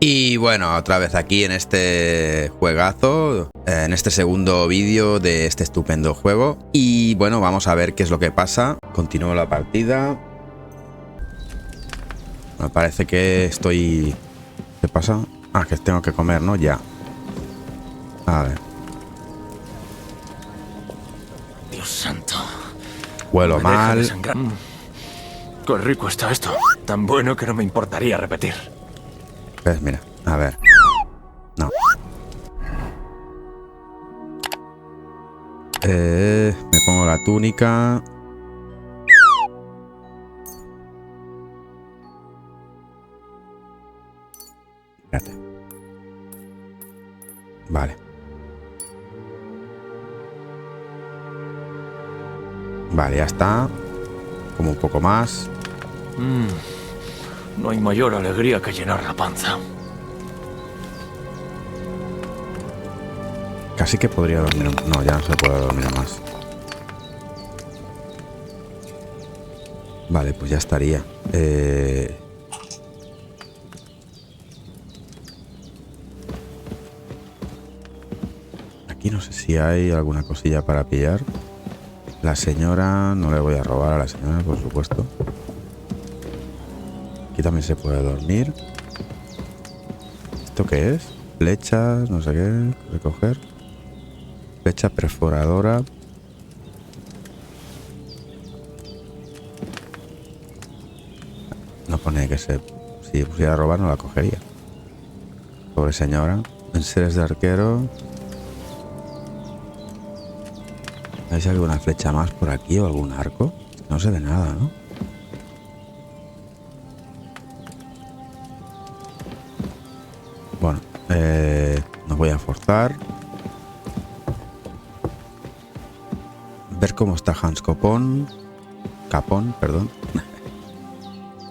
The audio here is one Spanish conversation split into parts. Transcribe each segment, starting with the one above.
Y bueno, otra vez aquí en este juegazo, en este segundo vídeo de este estupendo juego. Y bueno, vamos a ver qué es lo que pasa. Continúo la partida. Me parece que estoy... ¿Qué pasa? Ah, que tengo que comer, ¿no? Ya. A ver. Dios santo. Huelo Me deja mal. desangrar. Qué rico está esto. Tan bueno que no me importaría repetir. Pues mira, a ver. No. Me pongo la túnica. Espérate. Vale. Vale, ya está. Como un poco más. No hay mayor alegría que llenar la panza. Casi que podría dormir. No, ya no se puede dormir más. Vale, pues ya estaría. Aquí no sé si hay alguna cosilla para pillar. La señora... No le voy a robar a la señora, por supuesto. Aquí también se puede dormir. ¿Esto qué es? Flechas, no sé qué. Recoger. Flecha perforadora. No pone que se... Si pusiera a robar no la cogería. Pobre señora. Enseres de arquero. ¿Veis alguna flecha más por aquí o algún arco? No se ve nada, ¿no? Bueno, no voy a forzar. Ver cómo está Hans Capón, perdón.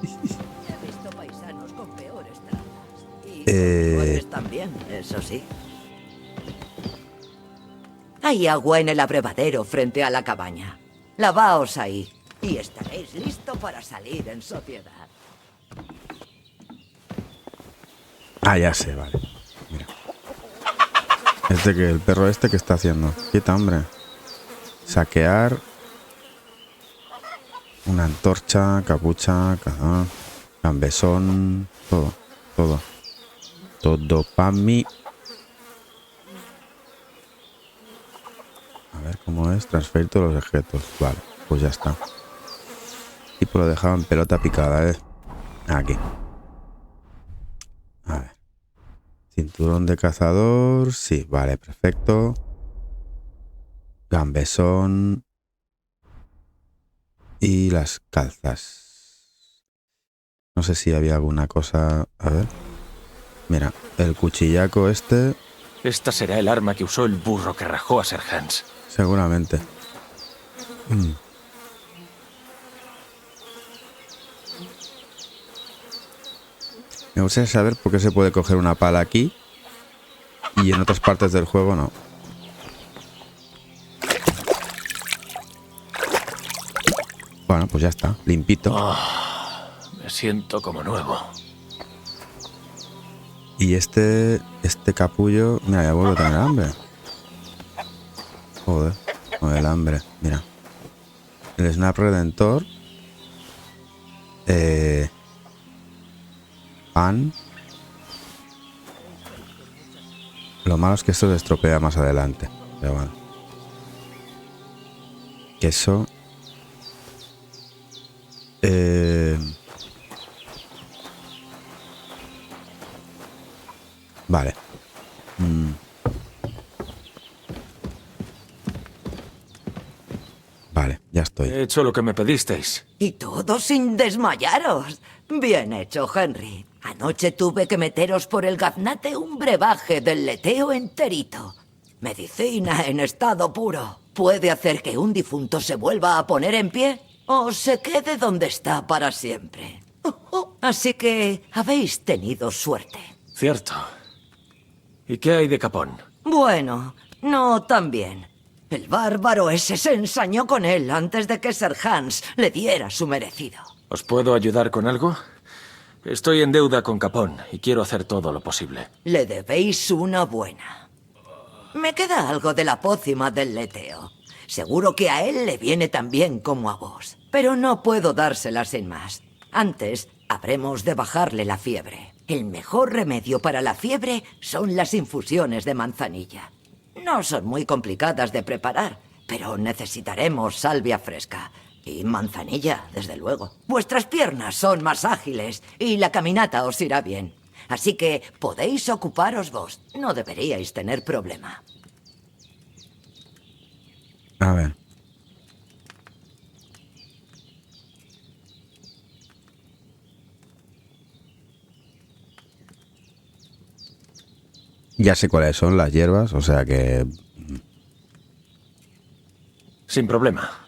He visto paisanos con peores trampas. Y mejores también, eso sí. Hay agua en el abrevadero frente a la cabaña. Lavaos ahí y estaréis listos para salir en sociedad. Ah, ya sé, vale. Mira. El perro este que está haciendo. Quita, hombre. Saquear. Una antorcha, capucha, gambesón. Todo, todo. Todo para mí. A ver cómo es. Transferir todos los objetos. Vale, pues ya está. Tipo lo dejaba en pelota picada, Aquí. A ver. Cinturón de cazador. Sí, vale, perfecto. Gambesón. Y las calzas. No sé si había alguna cosa... A ver. Mira, el cuchillaco este... Esta será el arma que usó el burro que rajó a Sir Hans. Seguramente. Me gustaría saber por qué se puede coger una pala aquí y en otras partes del juego no. Bueno, pues ya está, limpito. Me siento como nuevo. Y este capullo... Mira, ya vuelvo a tener hambre. Joder, con el hambre. Mira. El Snap Redentor. Pan. Lo malo es que esto se estropea más adelante. Pero bueno. Queso. Vale. Vale, ya estoy. He hecho lo que me pedisteis. Y todo sin desmayaros. Bien hecho, Henry. Anoche tuve que meteros por el gaznate un brebaje del leteo enterito. Medicina en estado puro. Puede hacer que un difunto se vuelva a poner en pie o se quede donde está para siempre. Así que habéis tenido suerte. Cierto. ¿Y qué hay de Capón? Bueno, no tan bien. El bárbaro ese se ensañó con él antes de que Sir Hans le diera su merecido. ¿Os puedo ayudar con algo? Estoy en deuda con Capón y quiero hacer todo lo posible. Le debéis una buena. Me queda algo de la pócima del leteo. Seguro que a él le viene tan bien como a vos. Pero no puedo dársela sin más. Antes, habremos de bajarle la fiebre. El mejor remedio para la fiebre son las infusiones de manzanilla. No son muy complicadas de preparar, pero necesitaremos salvia fresca. Y manzanilla, desde luego. Vuestras piernas son más ágiles y la caminata os irá bien. Así que podéis ocuparos vos. No deberíais tener problema. A ver. Ya sé cuáles son las hierbas, o sea que... Sin problema.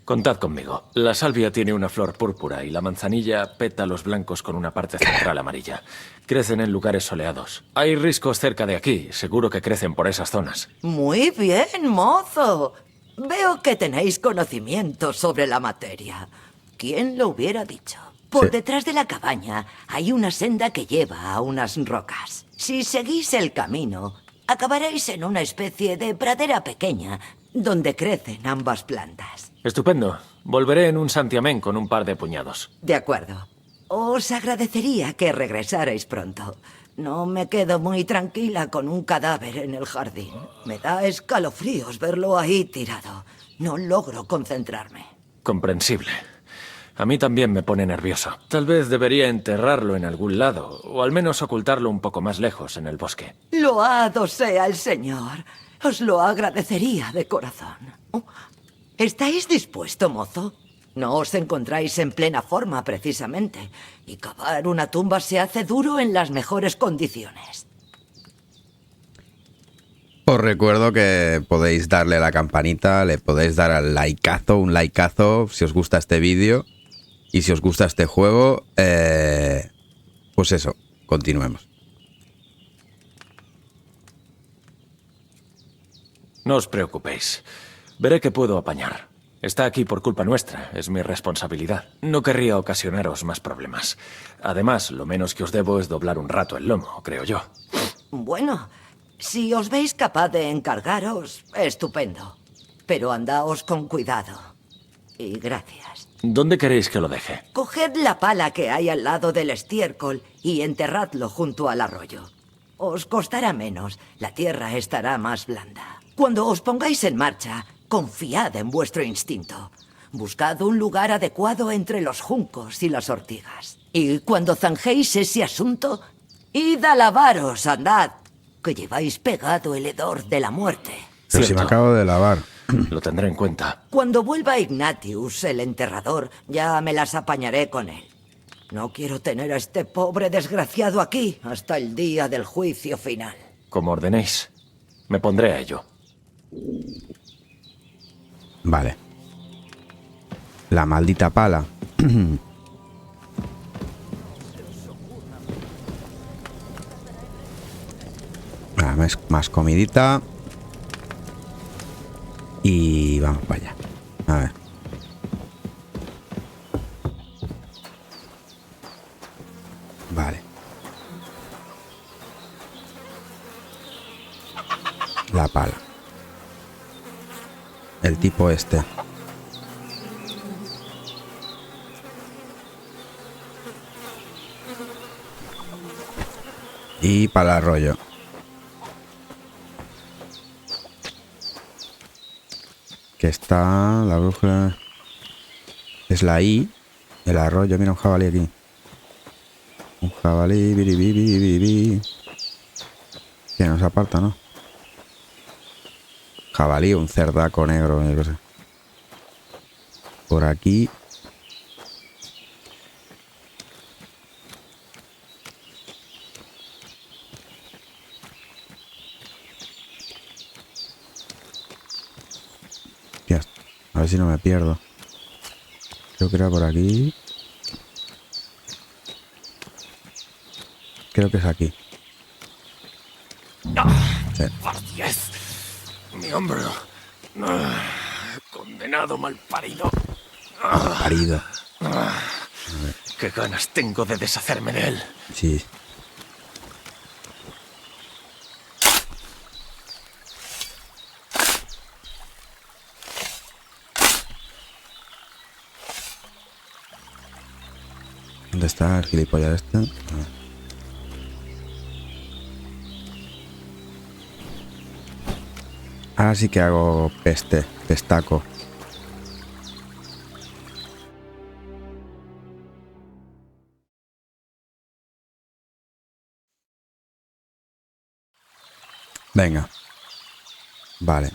Contad conmigo. La salvia tiene una flor púrpura y la manzanilla pétalos blancos con una parte central amarilla. Crecen en lugares soleados. Hay riscos cerca de aquí. Seguro que crecen por esas zonas. Muy bien, mozo. Veo que tenéis conocimiento sobre la materia. ¿Quién lo hubiera dicho? Por detrás de la cabaña hay una senda que lleva a unas rocas. Si seguís el camino, acabaréis en una especie de pradera pequeña donde crecen ambas plantas. Estupendo. Volveré en un santiamén con un par de puñados. De acuerdo. Os agradecería que regresarais pronto. No me quedo muy tranquila con un cadáver en el jardín. Me da escalofríos verlo ahí tirado. No logro concentrarme. Comprensible. A mí también me pone nervioso. Tal vez debería enterrarlo en algún lado, o al menos ocultarlo un poco más lejos en el bosque. Loado sea el Señor. Os lo agradecería de corazón. ¿Estáis dispuesto, mozo? No os encontráis en plena forma, precisamente, y cavar una tumba se hace duro en las mejores condiciones. Os recuerdo que podéis darle a la campanita, le podéis dar al likeazo, un likeazo si os gusta este vídeo. Y si os gusta este juego, pues eso, continuemos. No os preocupéis. Veré qué puedo apañar. Está aquí por culpa nuestra, es mi responsabilidad. No querría ocasionaros más problemas. Además, lo menos que os debo es doblar un rato el lomo, creo yo. Bueno, si os veis capaz de encargaros, estupendo. Pero andaos con cuidado. Y gracias. ¿Dónde queréis que lo deje? Coged la pala que hay al lado del estiércol y enterradlo junto al arroyo. Os costará menos, la tierra estará más blanda. Cuando os pongáis en marcha, confiad en vuestro instinto. Buscad un lugar adecuado entre los juncos y las ortigas. Y cuando zanjéis ese asunto, id a lavaros, andad, que lleváis pegado el hedor de la muerte. Pero si me acabo de lavar. Lo tendré en cuenta. Cuando vuelva Ignatius, el enterrador, ya me las apañaré con él. No quiero tener a este pobre desgraciado aquí hasta el día del juicio final. Como ordenéis. Me pondré a ello. Vale. La maldita pala. Más comidita. Y vamos para allá. A ver. Vale. La pala. El tipo este. Y para el arroyo. Que está la brújula. Es la I. El arroyo. Mira un jabalí aquí. Un jabalí. Biribiri. Que nos aparta, ¿no? Jabalí, un cerdaco negro, yo qué sé. Por aquí. Hostias, a ver si no me pierdo. Creo que era por aquí. Creo que es aquí. Sí. ¡Yes! Mi hombro. Condenado malparido. Parido. Qué ganas tengo de deshacerme de él. Sí. ¿Dónde está el gilipollas este? Ahora sí que hago pestaco. Venga. Vale.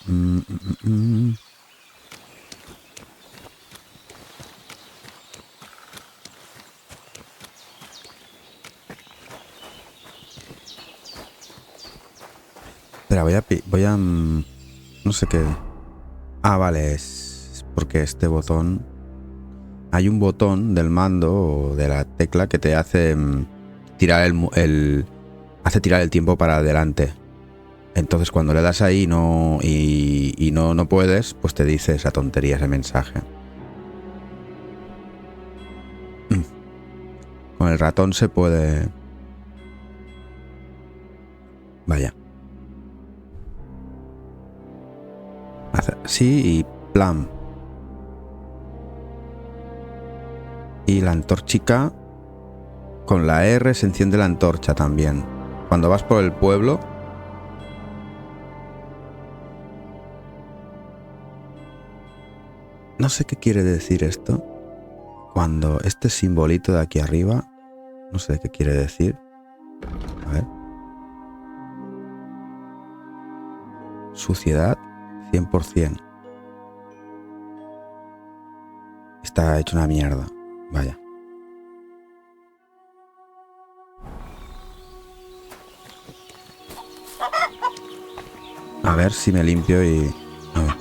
Espera, no sé qué. Ah, vale, es porque este botón... Hay un botón del mando o de la tecla que te hace tirar hace tirar el tiempo para adelante. Entonces cuando le das ahí y no puedes, pues te dice esa tontería, ese mensaje. Con el ratón se puede... Vaya. Hace así y plan. Y la antorchica, con la R se enciende la antorcha también. Cuando vas por el pueblo... No sé qué quiere decir esto. Cuando este simbolito de aquí arriba... No sé qué quiere decir. A ver. Suciedad 100%. Está hecho una mierda. Vaya. A ver si me limpio y... A ver.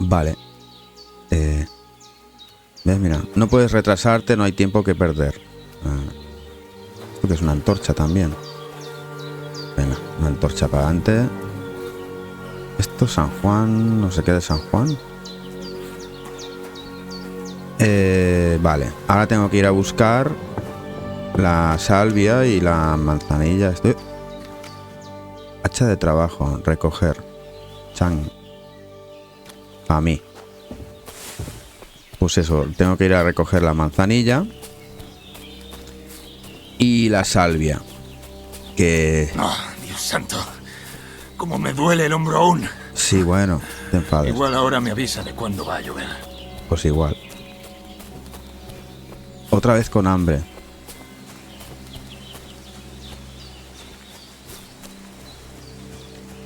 Vale. ¿Ves? Mira. No puedes retrasarte, no hay tiempo que perder. Esto que es una antorcha también. Venga, una antorcha para adelante. Esto San Juan, no sé qué de San Juan. Vale, ahora tengo que ir a buscar la salvia y la manzanilla. Hacha de trabajo, recoger. Chan. A mí. Pues eso, tengo que ir a recoger la manzanilla y la salvia. Que... Oh, Dios santo. Cómo me duele el hombro aún. Sí, bueno, te enfades. Igual ahora me avisa de cuándo va a llover. Pues igual. Otra vez con hambre.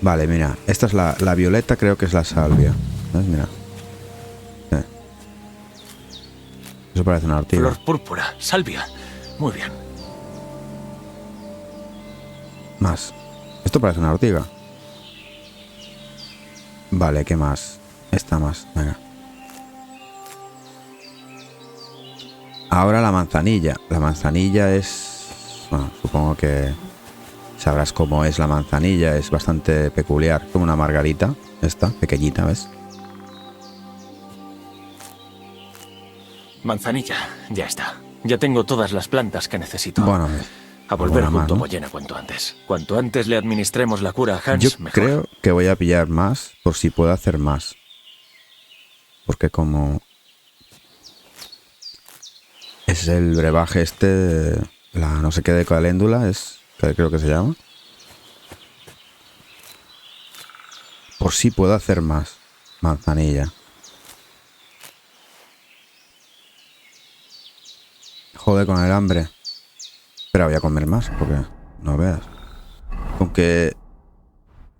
Vale, mira. Esta es la violeta, creo que es la salvia. ¿Ves? Mira. Eso parece una ortiga. Flor púrpura, salvia. Muy bien. Más. Esto parece una ortiga. Vale, ¿qué más? Esta más, venga. Ahora la manzanilla. La manzanilla es... Bueno, supongo que sabrás cómo es la manzanilla. Es bastante peculiar. Como una margarita. Esta, pequeñita, ¿ves? Manzanilla, ya está. Ya tengo todas las plantas que necesito. Bueno, a volver junto a ¿no? Moyena cuanto antes. Cuanto antes le administremos la cura a Hans, yo mejor. Creo que voy a pillar más por si puedo hacer más. Porque como... Es el brebaje este... La no sé qué de caléndula es... Que creo que se llama. Por si puedo hacer más. Manzanilla. Joder con el hambre. Pero voy a comer más porque no veas. Con que...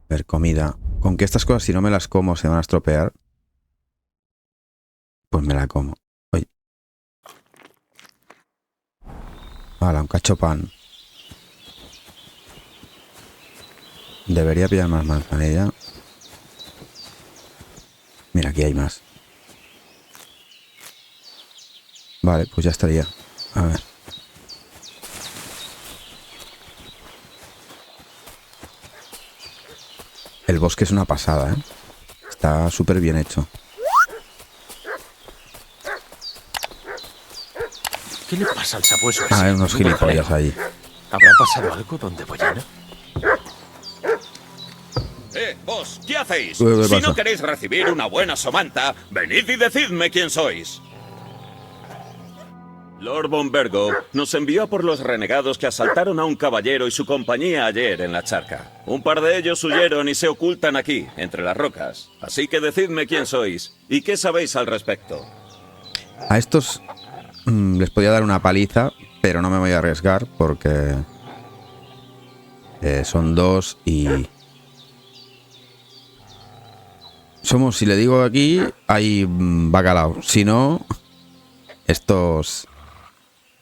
Ver, comida. Con que estas cosas si no me las como se van a estropear. Pues me la como. Oye. Vale, un cachopán. Debería pillar más manzanilla. Mira, aquí hay más. Vale, pues ya estaría. A ver. El bosque es una pasada, ¿eh? está súper bien hecho. ¿Qué le pasa al sabueso ese? Ah, hay unos Menudo gilipollas jaleo. ahí. ¿Habrá pasado algo donde voy a ir? Vos, ¿qué hacéis? ¿Qué Si pasa? no queréis recibir una buena somanta, venid y decidme quién sois. Lord von Bergo nos envió a por los renegados que asaltaron a un caballero y su compañía ayer en la charca. Un par de ellos huyeron y se ocultan aquí, entre las rocas. Así que decidme quién sois y qué sabéis al respecto. A estos les podía dar una paliza, pero no me voy a arriesgar porque son dos y... Somos, si le digo aquí, hay bacalao. Si no, estos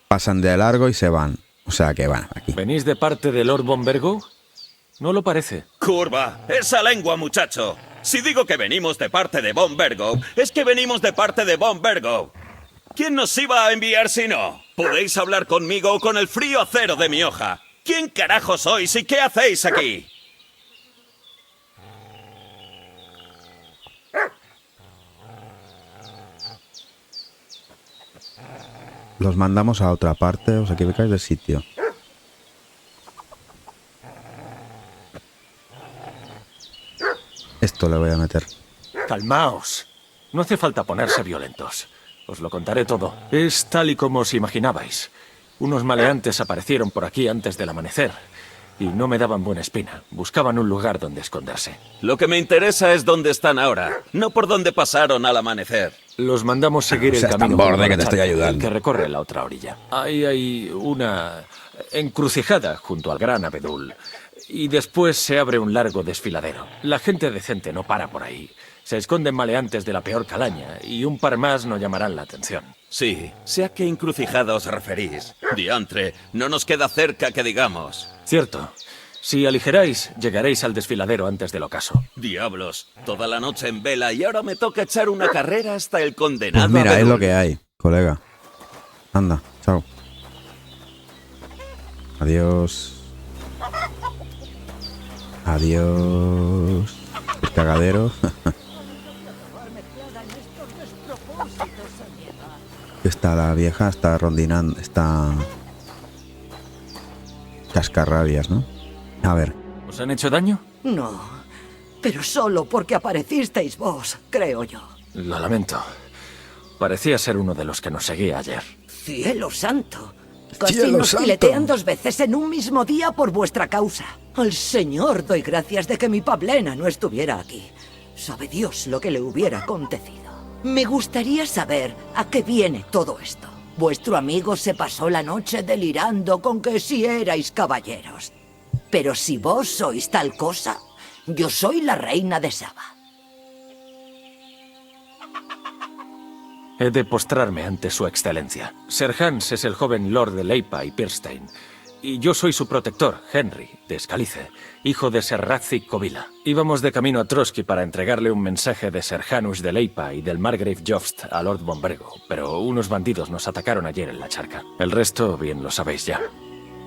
pasan de largo y se van. O sea que van aquí. ¿Venís de parte de Lord von Bergo? No lo parece. Curva, esa lengua, muchacho. Si digo que venimos de parte de von Bergo, es que venimos de parte de von Bergo. ¿Quién nos iba a enviar si no? Podéis hablar conmigo o con el frío acero de mi hoja. ¿Quién carajo sois y qué hacéis aquí? Los mandamos a otra parte, os equivocáis de sitio. Esto le voy a meter. Calmaos. No hace falta ponerse violentos. Os lo contaré todo. Es tal y como os imaginabais. Unos maleantes aparecieron por aquí antes del amanecer. Y no me daban buena espina. Buscaban un lugar donde esconderse. Lo que me interesa es dónde están ahora, no por dónde pasaron al amanecer. Los mandamos seguir No el seas tan camino borde por la que te estoy charca, ayudando. el que recorre la otra orilla. Ahí hay una encrucijada junto al gran abedul. Y después se abre un largo desfiladero. La gente decente no para por ahí. Se esconden maleantes de la peor calaña y un par más no llamarán la atención. Sí, sé a qué encrucijada os referís. Diantre, no nos queda cerca que digamos. Cierto. Si aligeráis, llegaréis al desfiladero antes del ocaso. Diablos, toda la noche en vela y ahora me toca echar una carrera hasta el condenado. Pues mira, es abedul. lo que hay, colega. Anda, chao. Adiós. Adiós. El cagadero. Está la vieja, está rondinando, está... Cascarrabias, ¿no? A ver. ¿Os han hecho daño? No, pero solo porque aparecisteis vos, creo yo. Lo lamento. Parecía ser uno de los que nos seguía ayer. ¡Cielo santo! Casi ¡Cielo nos santo! filetean 2 veces en un mismo día por vuestra causa. Al Señor doy gracias de que mi Pablena no estuviera aquí. Sabe Dios lo que le hubiera acontecido. Me gustaría saber a qué viene todo esto. Vuestro amigo se pasó la noche delirando con que si erais caballeros. Pero si vos sois tal cosa, yo soy la reina de Saba. He de postrarme ante su excelencia. Ser Hans es el joven lord de Leipa y Pirstein. Y yo soy su protector, Henry, de Scalice, hijo de Ser Radzik Kovila. Íbamos de camino a Trotsky para entregarle un mensaje de Ser Janusz de Leipa y del Margrave Jost a Lord von Bergo, pero unos bandidos nos atacaron ayer en la charca. El resto bien lo sabéis ya.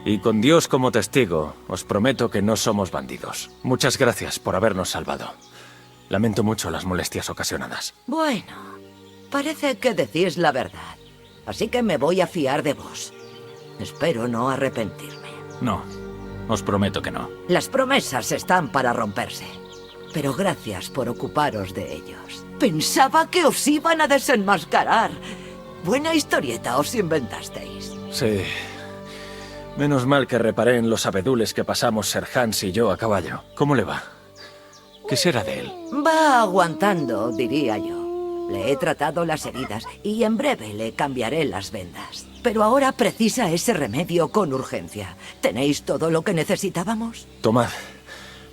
Y con Dios como testigo, os prometo que no somos bandidos. Muchas gracias por habernos salvado. Lamento mucho las molestias ocasionadas. Bueno, parece que decís la verdad. Así que me voy a fiar de vos. Espero no arrepentirme. No, os prometo que no. Las promesas están para romperse. Pero gracias por ocuparos de ellos. Pensaba que os iban a desenmascarar. Buena historieta os inventasteis. Sí. Menos mal que reparé en los abedules que pasamos Ser Hans y yo a caballo. ¿Cómo le va? ¿Qué será de él? Va aguantando, diría yo. Le he tratado las heridas y en breve le cambiaré las vendas. Pero ahora precisa ese remedio con urgencia. ¿Tenéis todo lo que necesitábamos? Tomad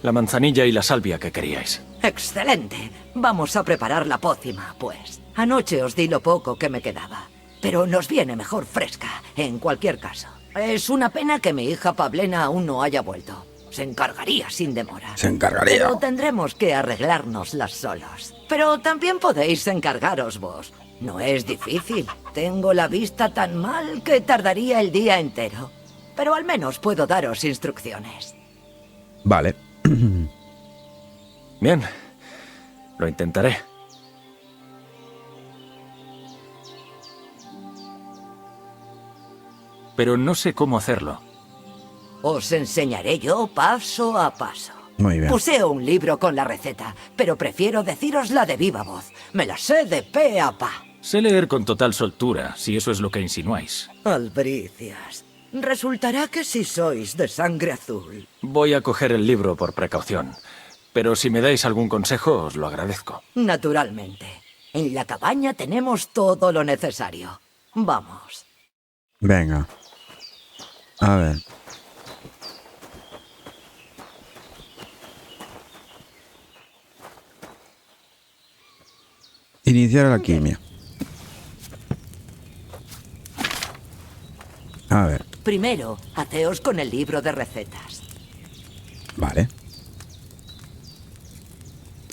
la manzanilla y la salvia que queríais. ¡Excelente! Vamos a preparar la pócima, pues. Anoche os di lo poco que me quedaba. Pero nos viene mejor fresca, en cualquier caso. Es una pena que mi hija Pablena aún no haya vuelto. Se encargaría sin demora. Se encargaría. Pero tendremos que arreglárnoslas solos. Pero también podéis encargaros vos. No es difícil. Tengo la vista tan mal que tardaría el día entero. Pero al menos puedo daros instrucciones. Vale. Bien. Lo intentaré. Pero no sé cómo hacerlo. Os enseñaré yo paso a paso. Muy bien. Poseo un libro con la receta, pero prefiero decírosla de viva voz. Me la sé de pe a pa. Sé leer con total soltura, si eso es lo que insinuáis. Albricias. Resultará que sí sois de sangre azul. Voy a coger el libro por precaución. Pero si me dais algún consejo, os lo agradezco. Naturalmente. En la cabaña tenemos todo lo necesario. Vamos. Venga. A ver. Iniciar la alquimia. A ver. Primero, haceos con el libro de recetas. Vale.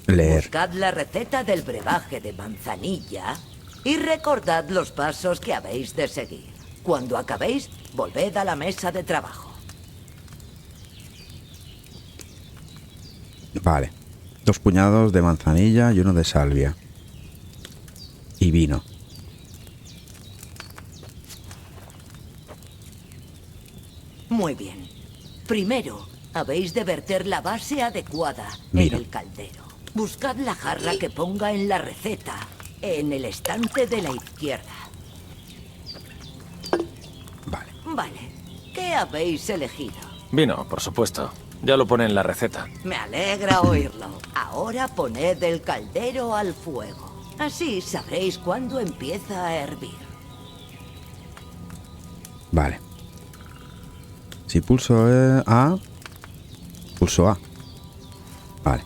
Leer. Buscad la receta del brebaje de manzanilla y recordad los pasos que habéis de seguir. Cuando acabéis, volved a la mesa de trabajo. Vale. 2 puñados de manzanilla y 1 de salvia. Y vino. Muy bien. Primero, habéis de verter la base adecuada Mira. en el caldero. Buscad la jarra que ponga en la receta, en el estante de la izquierda. Vale. Vale. ¿Qué habéis elegido? Vino, por supuesto. Ya lo pone en la receta. Me alegra oírlo. Ahora poned el caldero al fuego. Así sabréis cuándo empieza a hervir. Vale. Si pulso A, pulso A. Vale.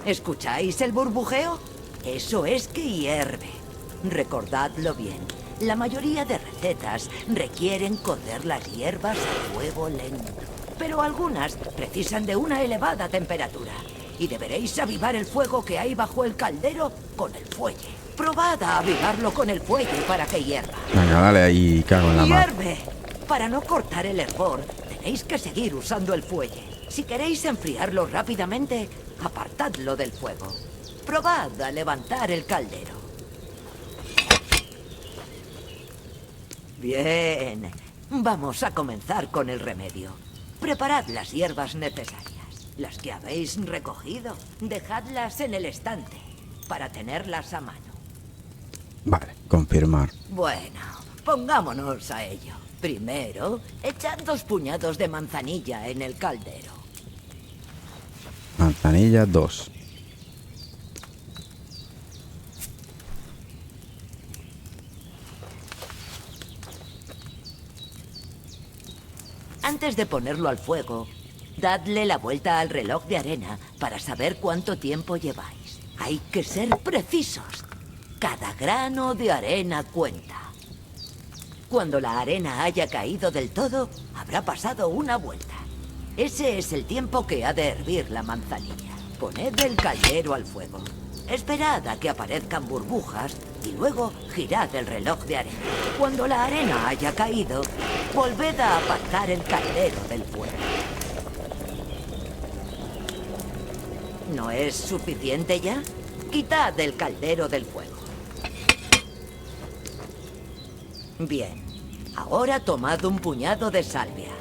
¿Escucháis el burbujeo? Eso es que hierve. Recordadlo bien. La mayoría de recetas requieren cocer las hierbas a fuego lento. Pero algunas precisan de una elevada temperatura. Y deberéis avivar el fuego que hay bajo el caldero con el fuelle. Probad a avivarlo con el fuelle para que hierva. Venga, dale ahí, cago en la mar. ¡Hierve! Para no cortar el hervor, tenéis que seguir usando el fuelle. Si queréis enfriarlo rápidamente, apartadlo del fuego. Probad a levantar el caldero. Bien. Vamos a comenzar con el remedio. Preparad las hierbas necesarias. Las que habéis recogido, dejadlas en el estante para tenerlas a mano. Vale, confirmar. Bueno, pongámonos a ello. Primero, echad 2 puñados de manzanilla en el caldero. Manzanilla 2. Antes de ponerlo al fuego, dadle la vuelta al reloj de arena para saber cuánto tiempo lleváis. Hay que ser precisos. Cada grano de arena cuenta. Cuando la arena haya caído del todo, habrá pasado una vuelta. Ese es el tiempo que ha de hervir la manzanilla. Poned el caldero al fuego. Esperad a que aparezcan burbujas y luego girad el reloj de arena. Cuando la arena haya caído, volved a apartar el caldero del fuego. ¿No es suficiente ya? Quitad el caldero del fuego. Bien, ahora tomad un puñado de salvia.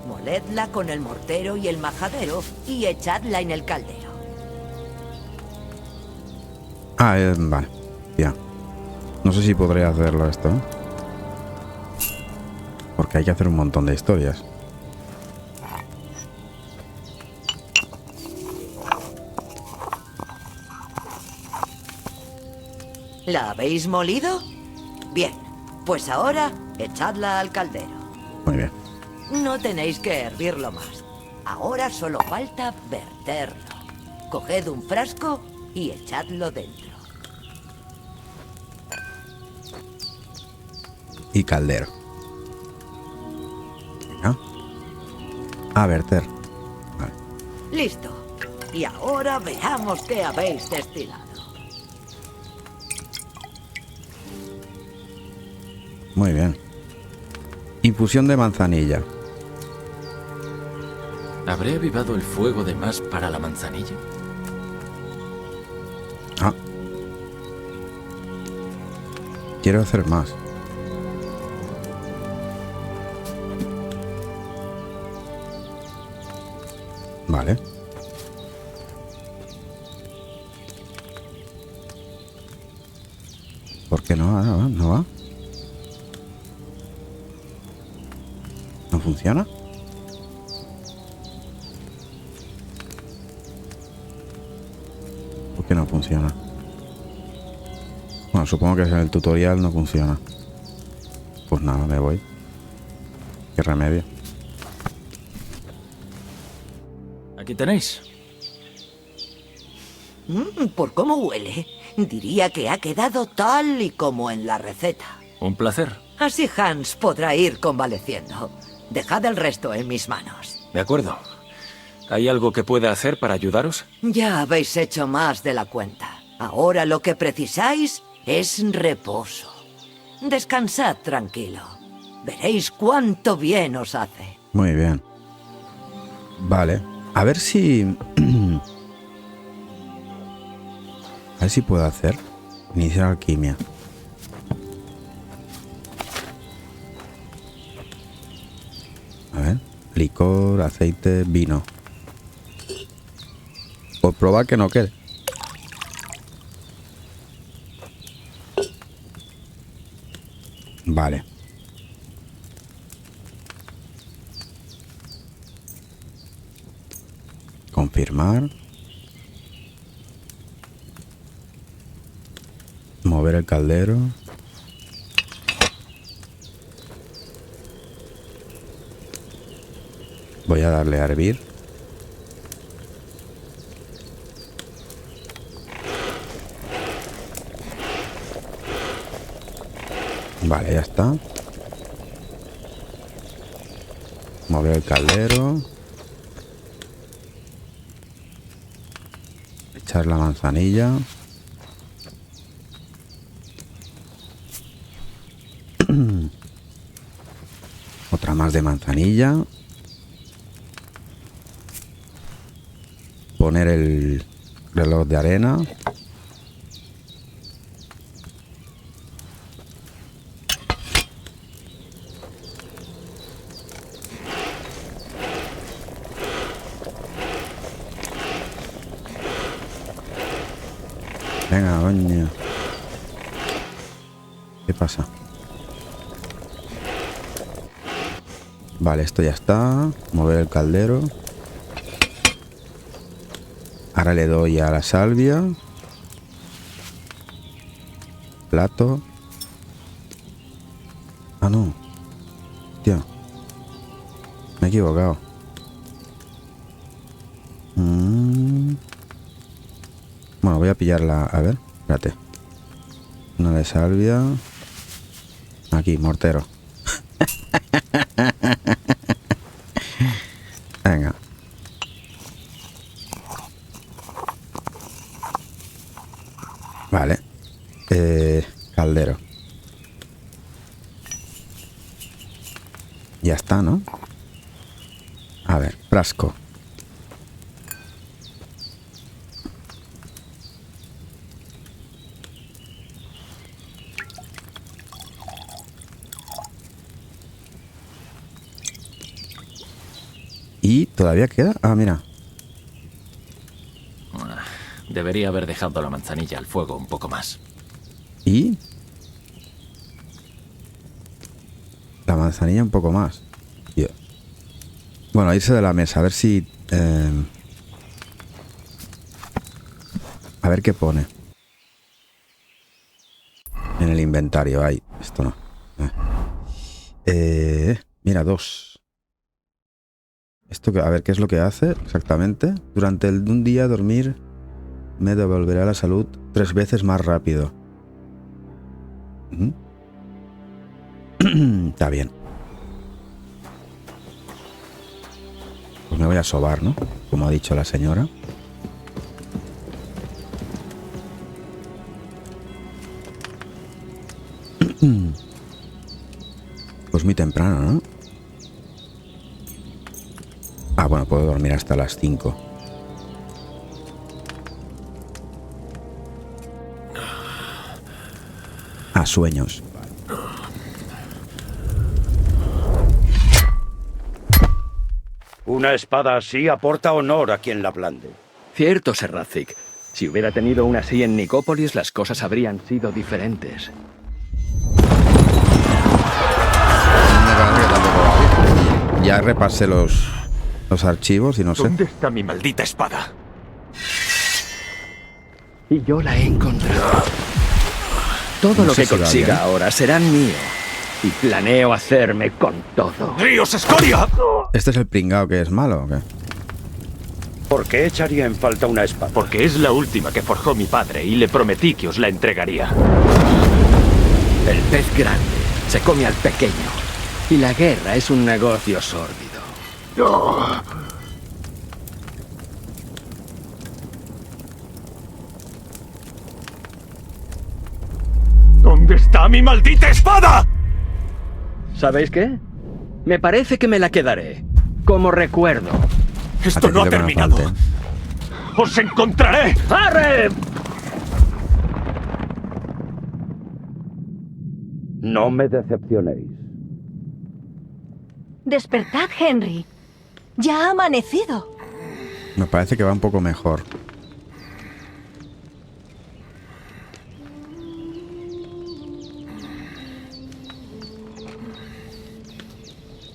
Moledla con el mortero y el majadero y echadla en el caldero. Ah, vale. Ya. No sé si podré hacerlo esto, ¿eh? Porque hay que hacer un montón de historias. ¿La habéis molido? Bien, pues ahora echadla al caldero. Muy bien. No tenéis que hervirlo más. Ahora solo falta verterlo. Coged un frasco y echadlo dentro. Y caldero. Venga. A verter. Vale. Listo. Y ahora veamos qué habéis destilado. Muy bien. Infusión de manzanilla. ¿Habré avivado el fuego de más para la manzanilla? quiero hacer más. Vale. ¿Por qué no va? ¿No va? ¿No funciona? ¿Por qué no funciona? Bueno, supongo que en el tutorial no funciona. Pues nada, me voy. ¿Qué remedio? Aquí tenéis. Por cómo huele, diría que ha quedado tal y como en la receta. Un placer. Así Hans podrá ir convaleciendo. Dejad el resto en mis manos. De acuerdo. ¿Hay algo que pueda hacer para ayudaros? Ya habéis hecho más de la cuenta. Ahora lo que precisáis es reposo. Descansad tranquilo. Veréis cuánto bien os hace. Muy bien. Vale. A ver si... A ver si puedo hacer. Iniciar alquimia. A ver. Licor, aceite, vino. Por probar que no quede. Vale. Confirmar. Mover el caldero. Voy a darle a hervir. Vale, ya está. Mover el caldero. Echar la manzanilla. Otra más de manzanilla. Poner el reloj de arena. Venga, coño. ¿Qué pasa? Vale, esto ya está. Mover el caldero. Ahora le doy a la salvia. Plato. Ah, no. Tío. Me he equivocado. Bueno, voy a pillarla. A ver, espérate. Una de salvia. Aquí, mortero. Venga. Vale. Caldero. Ya está, ¿no? A ver, frasco. ¿Y todavía queda? Ah, mira. Debería haber dejado la manzanilla al fuego un poco más. ¿Y? La manzanilla un poco más. Tío. Bueno, irse de la mesa. A ver si... a ver qué pone. En el inventario hay. Esto no. Mira, 2. Esto, a ver, ¿qué es lo que hace exactamente? Durante un día dormir me devolverá la salud 3 veces más rápido. Está bien. Pues me voy a sobar, ¿no? Como ha dicho la señora. Pues muy temprano, ¿no? Ah, bueno, puedo dormir hasta las 5. Ah, sueños. Una espada así aporta honor a quien la blande. Cierto, Ser Rafik. Si hubiera tenido una así en Nicópolis, las cosas habrían sido diferentes. Me parece que tampoco va bien. Ya repasé los archivos y no sé. ¿Dónde está mi maldita espada? Y yo la he encontrado. Todo No lo sé que si va consiga bien. ahora será mío. Y planeo hacerme con todo. ¡Ríos, escoria! ¿Este es el pringao que es malo o qué? ¿Por qué echaría en falta una espada? Porque es la última que forjó mi padre y le prometí que os la entregaría. El pez grande se come al pequeño. Y la guerra es un negocio sórdido. ¿Dónde está mi maldita espada? ¿Sabéis qué? Me parece que me la quedaré. Como recuerdo. Esto no ha Hace que me terminado. falte. ¡Os encontraré! ¡Arre! No me decepcionéis. Despertad, Henry. Ya ha amanecido. Me parece que va un poco mejor.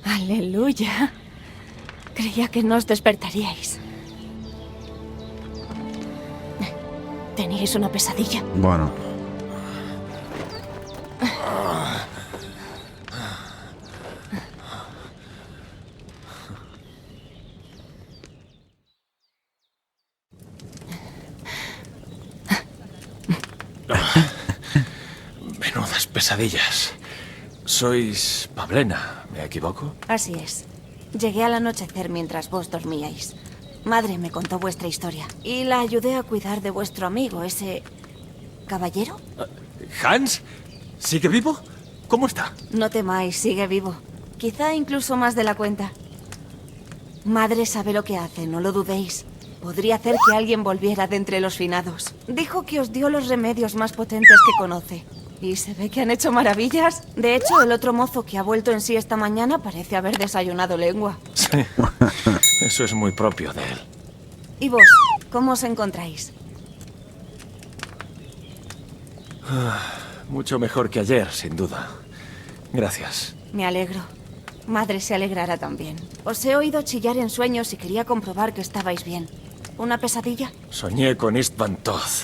Aleluya. Creía que no os despertaríais. ¿Teníais una pesadilla? Bueno. Menudas pesadillas. Sois Pablena, ¿me equivoco? Así es. Llegué al anochecer mientras vos dormíais. Madre me contó vuestra historia y la ayudé a cuidar de vuestro amigo, ese... ¿caballero? ¿Hans? ¿Sigue vivo? ¿Cómo está? No temáis, sigue vivo. Quizá incluso más de la cuenta. Madre sabe lo que hace, no lo dudéis. Podría hacer que alguien volviera de entre los finados. Dijo que os dio los remedios más potentes que conoce. Y se ve que han hecho maravillas. De hecho, el otro mozo que ha vuelto en sí esta mañana parece haber desayunado lengua. Sí. Eso es muy propio de él. ¿Y vos? ¿Cómo os encontráis? Mucho mejor que ayer, sin duda. Gracias. Me alegro. Madre se alegrará también. Os he oído chillar en sueños y quería comprobar que estabais bien. ¿Una pesadilla? Soñé con Istvan Toth,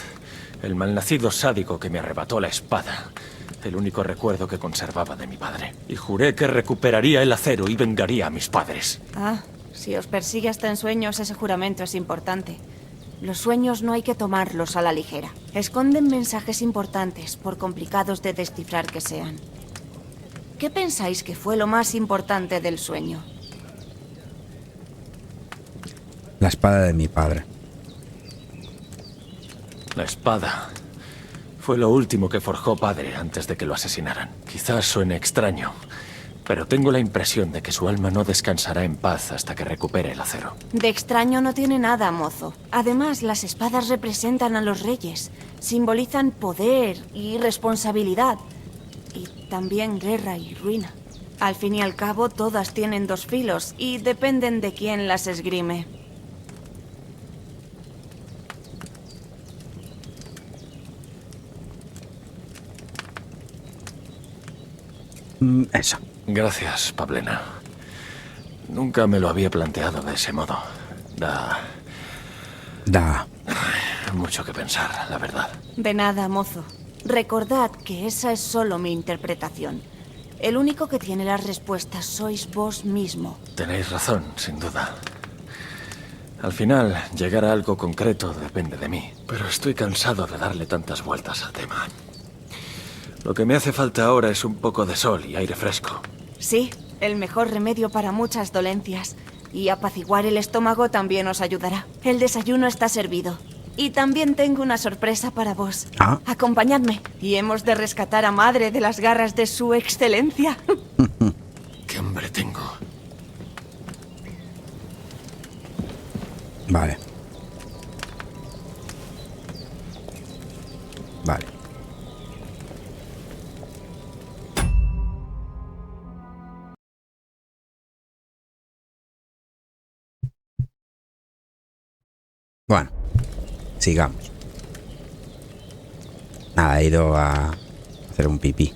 el malnacido sádico que me arrebató la espada. El único recuerdo que conservaba de mi padre. Y juré que recuperaría el acero y vengaría a mis padres. Ah, si os persigue hasta en sueños, ese juramento es importante. Los sueños no hay que tomarlos a la ligera. Esconden mensajes importantes, por complicados de descifrar que sean. ¿Qué pensáis que fue lo más importante del sueño? La espada de mi padre. La espada fue lo último que forjó padre antes de que lo asesinaran. Quizás suene extraño, pero tengo la impresión de que su alma no descansará en paz hasta que recupere el acero. De extraño no tiene nada, mozo. Además, las espadas representan a los reyes. Simbolizan poder y responsabilidad. Y también guerra y ruina. Al fin y al cabo, todas tienen dos filos y dependen de quién las esgrime. Eso. Gracias, Pablena. Nunca me lo había planteado de ese modo. Da Da. mucho que pensar, la verdad. De nada, mozo. Recordad que esa es solo mi interpretación. El único que tiene las respuestas sois vos mismo. Tenéis razón, sin duda. Al final, llegar a algo concreto depende de mí. Pero estoy cansado de darle tantas vueltas al tema. Lo que me hace falta ahora es un poco de sol y aire fresco. Sí, el mejor remedio para muchas dolencias. Y apaciguar el estómago también os ayudará. El desayuno está servido. Y también tengo una sorpresa para vos. Ah. Acompañadme. Y hemos de rescatar a Madre de las garras de su excelencia. ¡Qué hambre tengo! Vale. Vale. Bueno, sigamos. Nada, he ido a hacer un pipí.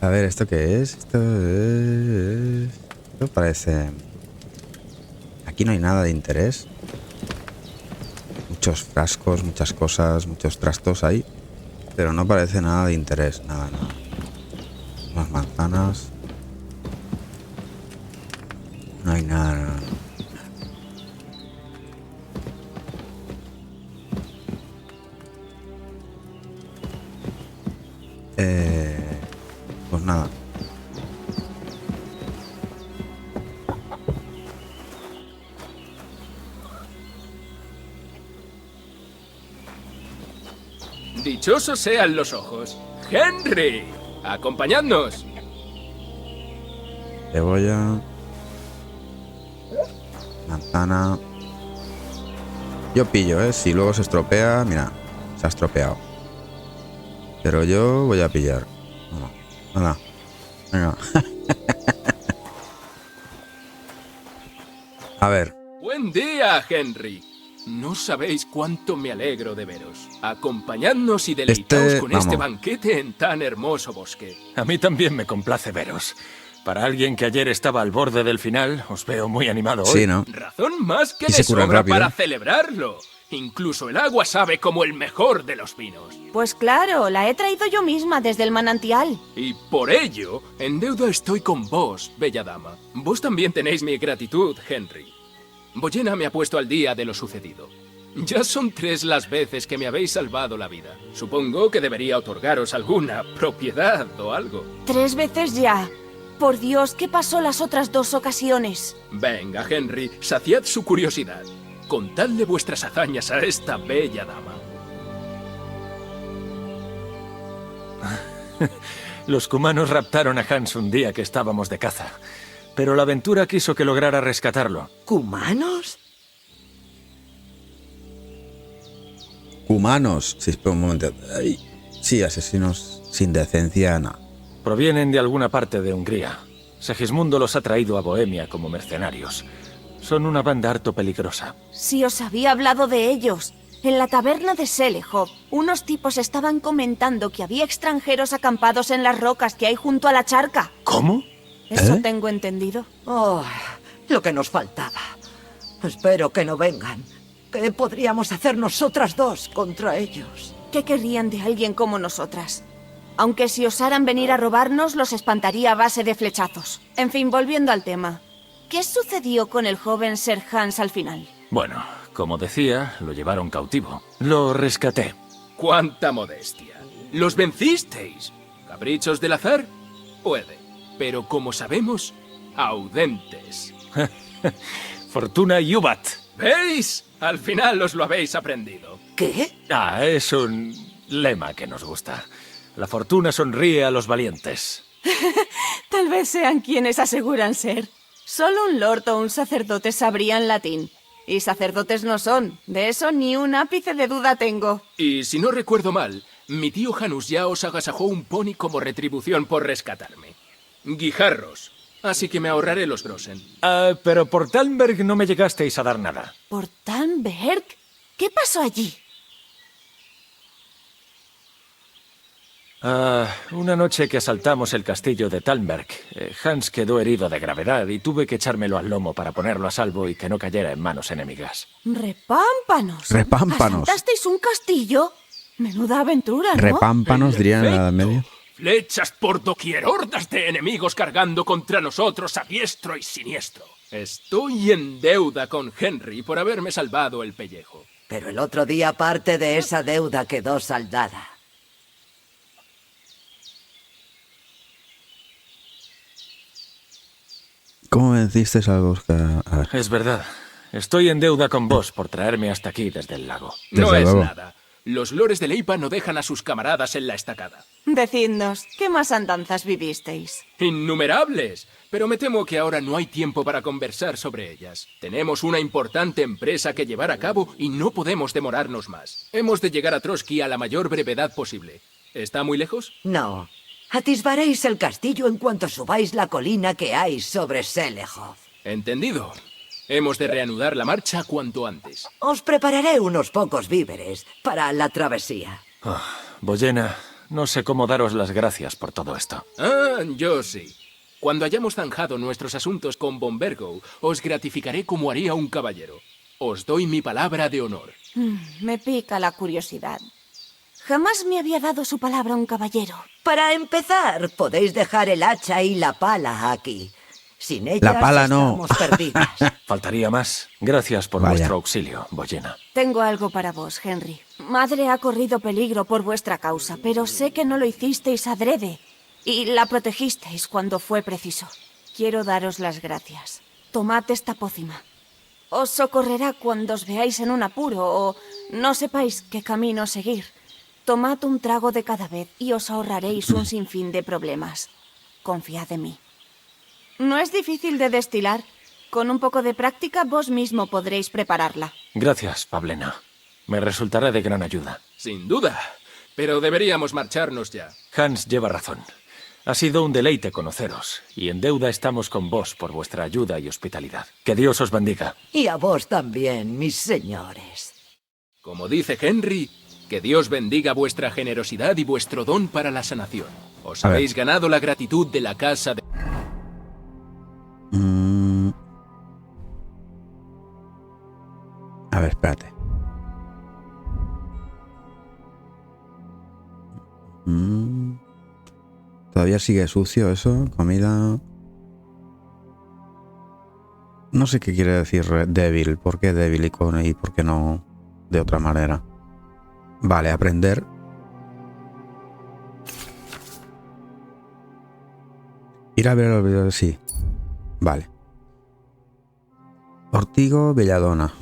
A ver, ¿esto qué es? Esto parece... Aquí no hay nada de interés. Muchos frascos, muchas cosas, muchos trastos ahí. Pero no parece nada de interés. Nada, nada. Unas manzanas. No hay nada, nada. Pues nada. Dichosos sean los ojos. ¡Henry! ¡Acompañadnos! Cebolla. Manzana. Yo pillo, si luego se estropea, mira, se ha estropeado. Pero yo voy a pillar. Nada. Venga. A ver. Buen día, Henry. No sabéis cuánto me alegro de veros. Acompañadnos y deleitaos con este banquete en tan hermoso bosque. A mí también me complace veros. Para alguien que ayer estaba al borde del final, os veo muy animado hoy. Sí, ¿no? Razón más que Y de se curan sobra rápido, para celebrarlo. Incluso el agua sabe como el mejor de los vinos. Pues claro, la he traído yo misma desde el manantial. Y por ello, en deuda estoy con vos, bella dama. Vos también tenéis mi gratitud, Henry. Boyena me ha puesto al día de lo sucedido. Ya son 3 las veces que me habéis salvado la vida. Supongo que debería otorgaros alguna propiedad o algo. 3 veces ya. Por Dios, ¿qué pasó las otras 2 ocasiones? Venga, Henry, saciad su curiosidad. Contadle vuestras hazañas a esta bella dama. Los cumanos raptaron a Hans un día que estábamos de caza. Pero la aventura quiso que lograra rescatarlo. ¿Cumanos? Humanos. Sí, espera un momento. Ay, sí, asesinos sin decencia, no. Provienen de alguna parte de Hungría. Segismundo los ha traído a Bohemia como mercenarios. Son una banda harto peligrosa. Si os había hablado de ellos. En la taberna de Selehov, unos tipos estaban comentando que había extranjeros acampados en las rocas que hay junto a la charca. ¿Cómo? Eso tengo entendido. Oh, lo que nos faltaba. Espero que no vengan. ¿Qué podríamos hacer nosotras 2 contra ellos? ¿Qué querrían de alguien como nosotras? Aunque si osaran venir a robarnos, los espantaría a base de flechazos. En fin, volviendo al tema. ¿Qué sucedió con el joven Sir Hans al final? Bueno, como decía, lo llevaron cautivo. Lo rescaté. ¡Cuánta modestia! ¿Los vencisteis? ¿Caprichos del azar? Puede. Pero como sabemos, audentes. Fortuna Yubat. ¿Veis? Al final os lo habéis aprendido. ¿Qué? Es un lema que nos gusta. La fortuna sonríe a los valientes. Tal vez sean quienes aseguran ser. Solo un lord o un sacerdote sabrían latín. Y sacerdotes no son. De eso ni un ápice de duda tengo. Y si no recuerdo mal, mi tío Janus ya os agasajó un pony como retribución por rescatarme. Guijarros. Así que me ahorraré los grosen. Pero por Talmberg no me llegasteis a dar nada. ¿Por Talmberg? ¿Qué pasó allí? Una noche que asaltamos el castillo de Talmberg, Hans quedó herido de gravedad y tuve que echármelo al lomo para ponerlo a salvo y que no cayera en manos enemigas. ¡Repámpanos! ¡Repámpanos! ¿Asaltasteis un castillo? Menuda aventura, ¿no? Repámpanos, dirían en la Edad Perfecto. Media. Flechas por doquier, hordas de enemigos cargando contra nosotros a diestro y siniestro. Estoy en deuda con Henry por haberme salvado el pellejo. Pero el otro día parte de esa deuda quedó saldada. ¿Cómo venciste a los que... A ver. Es verdad. Estoy en deuda con vos por traerme hasta aquí desde el lago. No Desde es luego. nada. Los lores de Leipa no dejan a sus camaradas en la estacada. Decidnos, ¿qué más andanzas vivisteis? Innumerables, pero me temo que ahora no hay tiempo para conversar sobre ellas. Tenemos una importante empresa que llevar a cabo y no podemos demorarnos más. Hemos de llegar a Trotsky a la mayor brevedad posible. ¿Está muy lejos? No. Atisbaréis el castillo en cuanto subáis la colina que hay sobre Selehov. Entendido. Hemos de reanudar la marcha cuanto antes. Os prepararé unos pocos víveres para la travesía. Boyena, no sé cómo daros las gracias por todo esto. Ah, yo sí. Cuando hayamos zanjado nuestros asuntos con Von Vergo, os gratificaré como haría un caballero. Os doy mi palabra de honor. Me pica la curiosidad. Jamás me había dado su palabra un caballero. Para empezar, podéis dejar el hacha y la pala aquí. Sin ellas La pala no. estamos perdidas. Faltaría más. Gracias por Vaya. vuestro auxilio, Boyena. Tengo algo para vos, Henry. Madre ha corrido peligro por vuestra causa, pero sé que no lo hicisteis adrede. Y la protegisteis cuando fue preciso. Quiero daros las gracias. Tomad esta pócima. Os socorrerá cuando os veáis en un apuro o no sepáis qué camino seguir. Tomad un trago de cada vez y os ahorraréis un sinfín de problemas. Confiad en mí. No es difícil de destilar. Con un poco de práctica vos mismo podréis prepararla. Gracias, Pablena. Me resultará de gran ayuda. Sin duda. Pero deberíamos marcharnos ya. Hans lleva razón. Ha sido un deleite conoceros, y en deuda estamos con vos por vuestra ayuda y hospitalidad. Que Dios os bendiga. Y a vos también, mis señores. Como dice Henry, que Dios bendiga vuestra generosidad y vuestro don para la sanación. Os A ver. habéis ganado la gratitud de la casa de... A ver, espérate. Todavía sigue sucio eso, comida. No sé qué quiere decir débil. ¿Por qué débil y por qué no de otra manera? Vale, aprender. Ir a ver el video, sí. Vale. Ortigo, Belladona.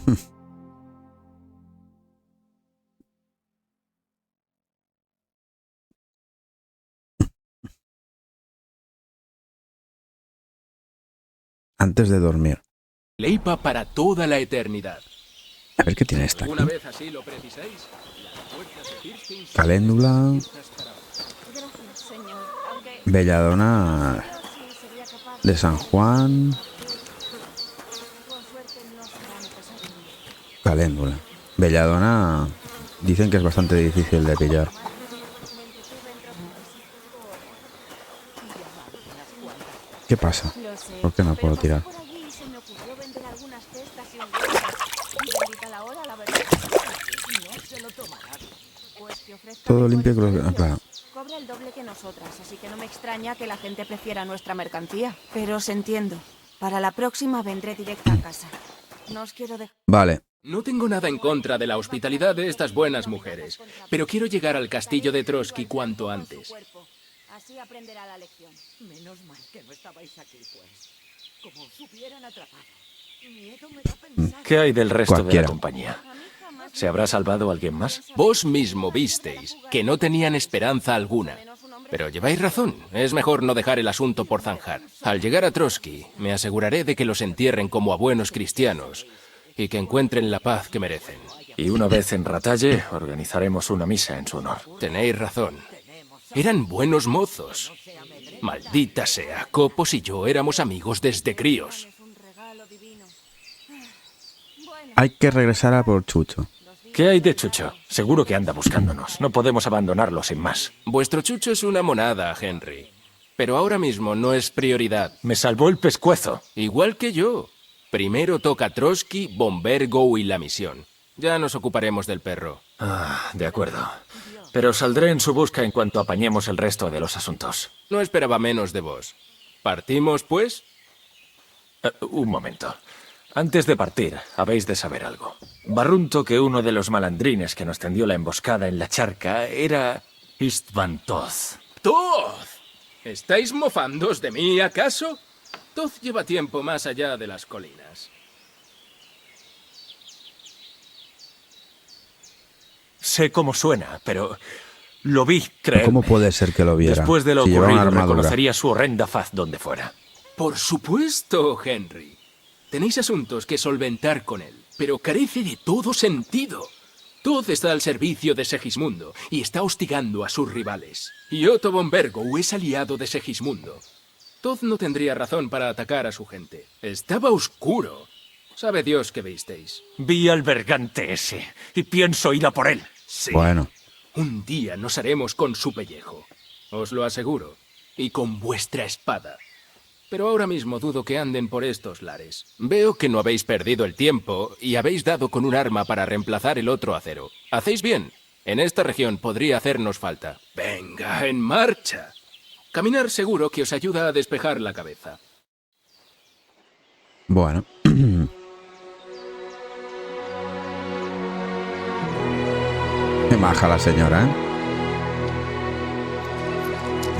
Antes de dormir. Leipa para toda la eternidad. A ver qué tiene esta aquí. ¿Alguna vez así lo precisáis? Las puertas de Kirsten son Caléndula. abiertas para vos. Gracias, señor. Aunque Belladona sí sería capaz de San Juan. con suerte no será necesario. Caléndula. Belladona dicen que es bastante difícil de pillar. ¿Qué pasa? Lo sé. ¿Por qué no pero puedo pasé tirar? por allí y se me ocurrió vender algunas cestas y un huevo. Y bendita la hora, la verdad. No se lo tomarán. Pues que ofrezca Todo mejores limpio, creo que... precios. claro. Cobra el doble que nosotras, así que no me extraña que la gente prefiera nuestra mercancía. Pero os entiendo. Para la próxima vendré directa a casa. No os quiero dejar... Vale. No tengo nada en contra de la hospitalidad de estas buenas mujeres, pero quiero llegar al castillo de Trotsky cuanto antes. Así aprenderá la lección. Menos mal que no estabais aquí, pues. Como os hubieran atrapado. Miedo me da pensar. ¿Qué hay del resto de Cualquiera. la compañía? ¿Se habrá salvado alguien más? Vos mismo visteis que no tenían esperanza alguna. Pero lleváis razón, es mejor no dejar el asunto por zanjar. Al llegar a Trotsky, me aseguraré de que los entierren como a buenos cristianos y que encuentren la paz que merecen. Y una vez en Ratalle, organizaremos una misa en su honor. Tenéis razón. Eran buenos mozos. Maldita sea, Copos y yo éramos amigos desde críos. Hay que regresar a por Chucho. ¿Qué hay de Chucho? Seguro que anda buscándonos. No podemos abandonarlo sin más. Vuestro chucho es una monada, Henry. Pero ahora mismo no es prioridad. Me salvó el pescuezo. Igual que yo. Primero toca Trotsky, Von Vergo y la misión. Ya nos ocuparemos del perro. Ah, de acuerdo. Pero saldré en su busca en cuanto apañemos el resto de los asuntos. No esperaba menos de vos. ¿Partimos, pues? Un momento. Antes de partir, habéis de saber algo. Barrunto que uno de los malandrines que nos tendió la emboscada en la charca era Istvan Toth. ¡Toth! ¿Estáis mofándoos de mí, acaso? Toth lleva tiempo más allá de las colinas. Sé cómo suena, pero lo vi, creedme. ¿Cómo puede ser que lo viera? Después de lo Si lleva una ocurrido, armadura. reconocería su horrenda faz donde fuera. Por supuesto, Henry. Tenéis asuntos que solventar con él, pero carece de todo sentido. Todd está al servicio de Segismundo y está hostigando a sus rivales. Y Otto von Vergo es aliado de Segismundo. Todd no tendría razón para atacar a su gente. Estaba oscuro. Sabe Dios que visteis. Vi al bergante ese y pienso ir a por él. Sí. Bueno, Un día nos haremos con su pellejo. Os lo aseguro. Y con vuestra espada. Pero ahora mismo dudo que anden por estos lares. Veo que no habéis perdido el tiempo y habéis dado con un arma para reemplazar el otro acero. Hacéis bien. En esta región podría hacernos falta. Venga, en marcha. Caminar seguro que os ayuda a despejar la cabeza. bueno. Qué maja la señora, ¿eh?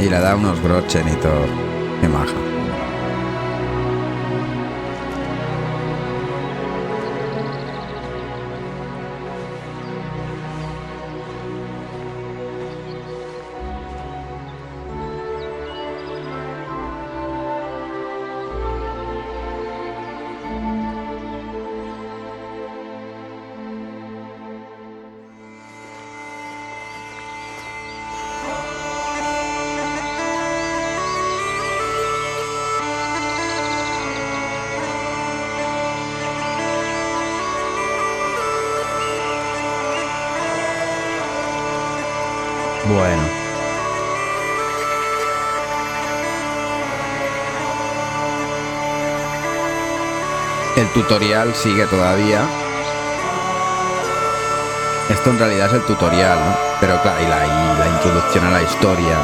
Y le da unos brochen y todo. Qué maja. Bueno. El tutorial sigue todavía. Esto en realidad es el tutorial, ¿no? Pero claro, y la introducción a la historia.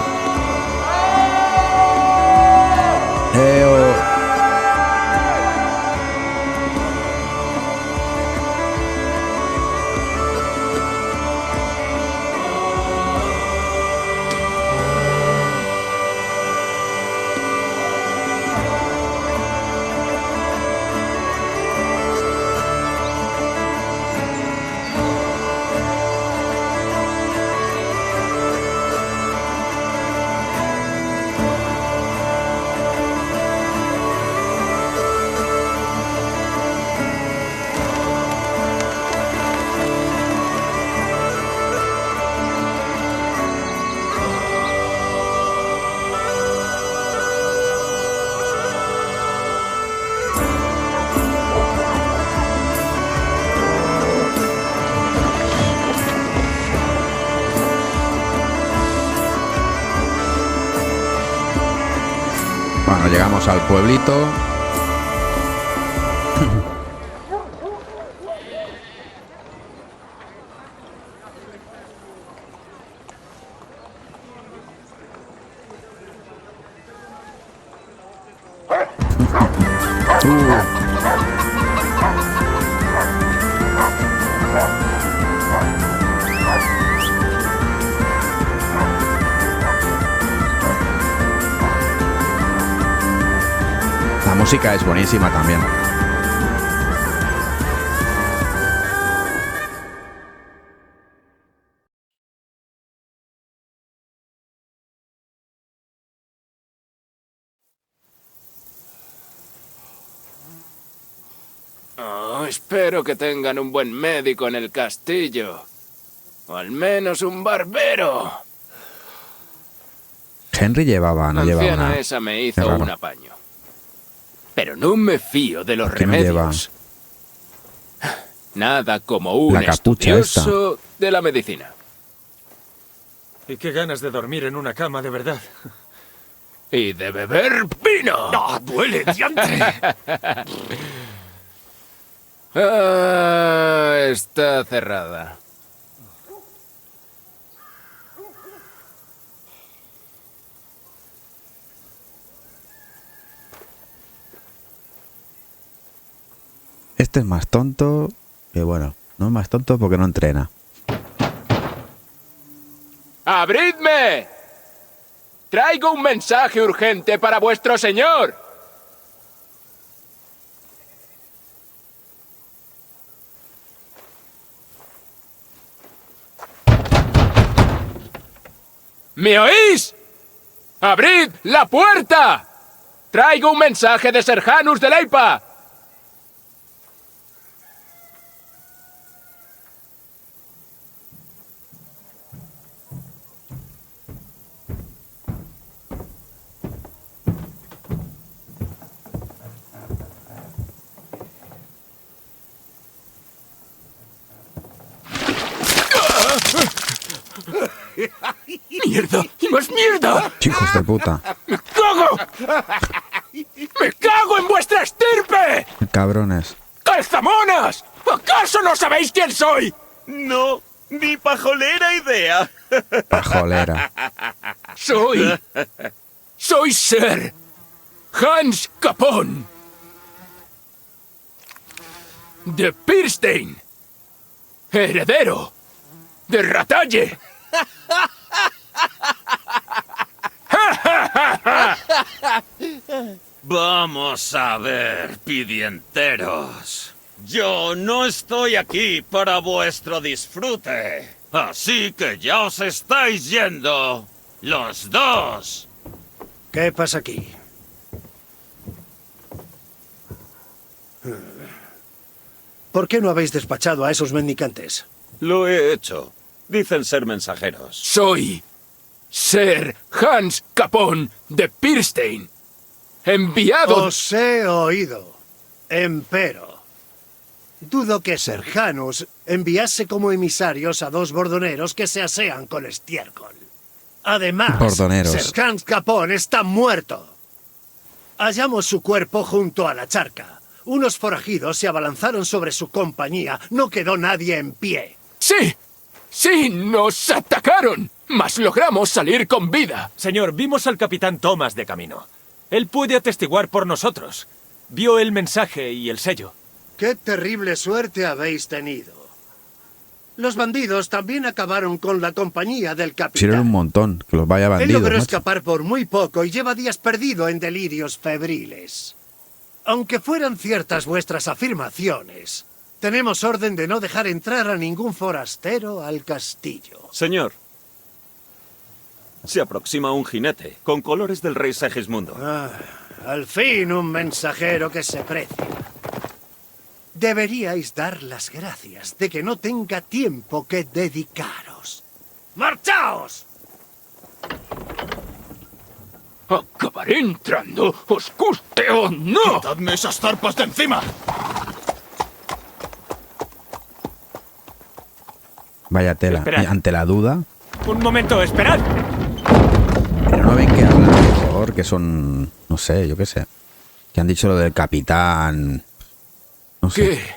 Bueno, llegamos al pueblito. La música es buenísima también. Oh, espero que tengan un buen médico en el castillo. O al menos un barbero. Henry llevaba, no La llevaba anciana nada. esa me Qué hizo raro. un apaño. Pero no me fío de los ¿Qué me lleva? remedios. Nada como un La capucha estudioso de la medicina. Y qué ganas de dormir en una cama, de verdad. Y de beber vino. ¡No, duele, diantre! Está cerrada. Este es más tonto que bueno, no es más tonto porque no entrena. ¡Abridme! Traigo un mensaje urgente para vuestro señor. ¿Me oís? ¡Abrid la puerta! Traigo un mensaje de Serjanus de Leipa. Hijos de puta. ¡Me cago! ¡Me cago en vuestra estirpe! Cabrones. ¡Calzamonas! ¿Acaso no sabéis quién soy? No, ni pajolera idea. Pajolera. Soy Sir Hans Capone de Pirstein, heredero de Ratalle. Vamos a ver, pidienteros. Yo no estoy aquí para vuestro disfrute. Así que ya os estáis yendo. Los dos. ¿Qué pasa aquí? ¿Por qué no habéis despachado a esos mendicantes? Lo he hecho. Dicen ser mensajeros. Soy Sir Hans Capone de Pirstein, enviado... Os he oído, empero. Dudo que Sir Janus enviase como emisarios a dos bordoneros que se asean con estiércol. Además, Bordoneros. Sir Hans Capone está muerto. Hallamos su cuerpo junto a la charca. Unos forajidos se abalanzaron sobre su compañía. No quedó nadie en pie. ¡Sí! ¡Sí! ¡Nos atacaron! Mas logramos salir con vida. Señor, vimos al capitán Thomas de camino. Él puede atestiguar por nosotros. Vio el mensaje y el sello. ¡Qué terrible suerte habéis tenido! Los bandidos también acabaron con la compañía del capitán. Sirven un montón, que los vaya Él bandidos, logró macho. escapar por muy poco y lleva días perdido en delirios febriles. Aunque fueran ciertas vuestras afirmaciones, tenemos orden de no dejar entrar a ningún forastero al castillo. Señor, se aproxima un jinete con colores del rey Segismundo. Al fin un mensajero que se precia. Deberíais dar las gracias de que no tenga tiempo que dedicaros. ¡Marchaos! Acabaré entrando, os guste o no. ¡Quitadme esas zarpas de encima! Vaya tela. Esperad. Ante la duda. Un momento, esperad. Pero no ven que hablan mejor, que son... No sé, yo qué sé. Que han dicho lo del capitán... No sé. ¿Qué?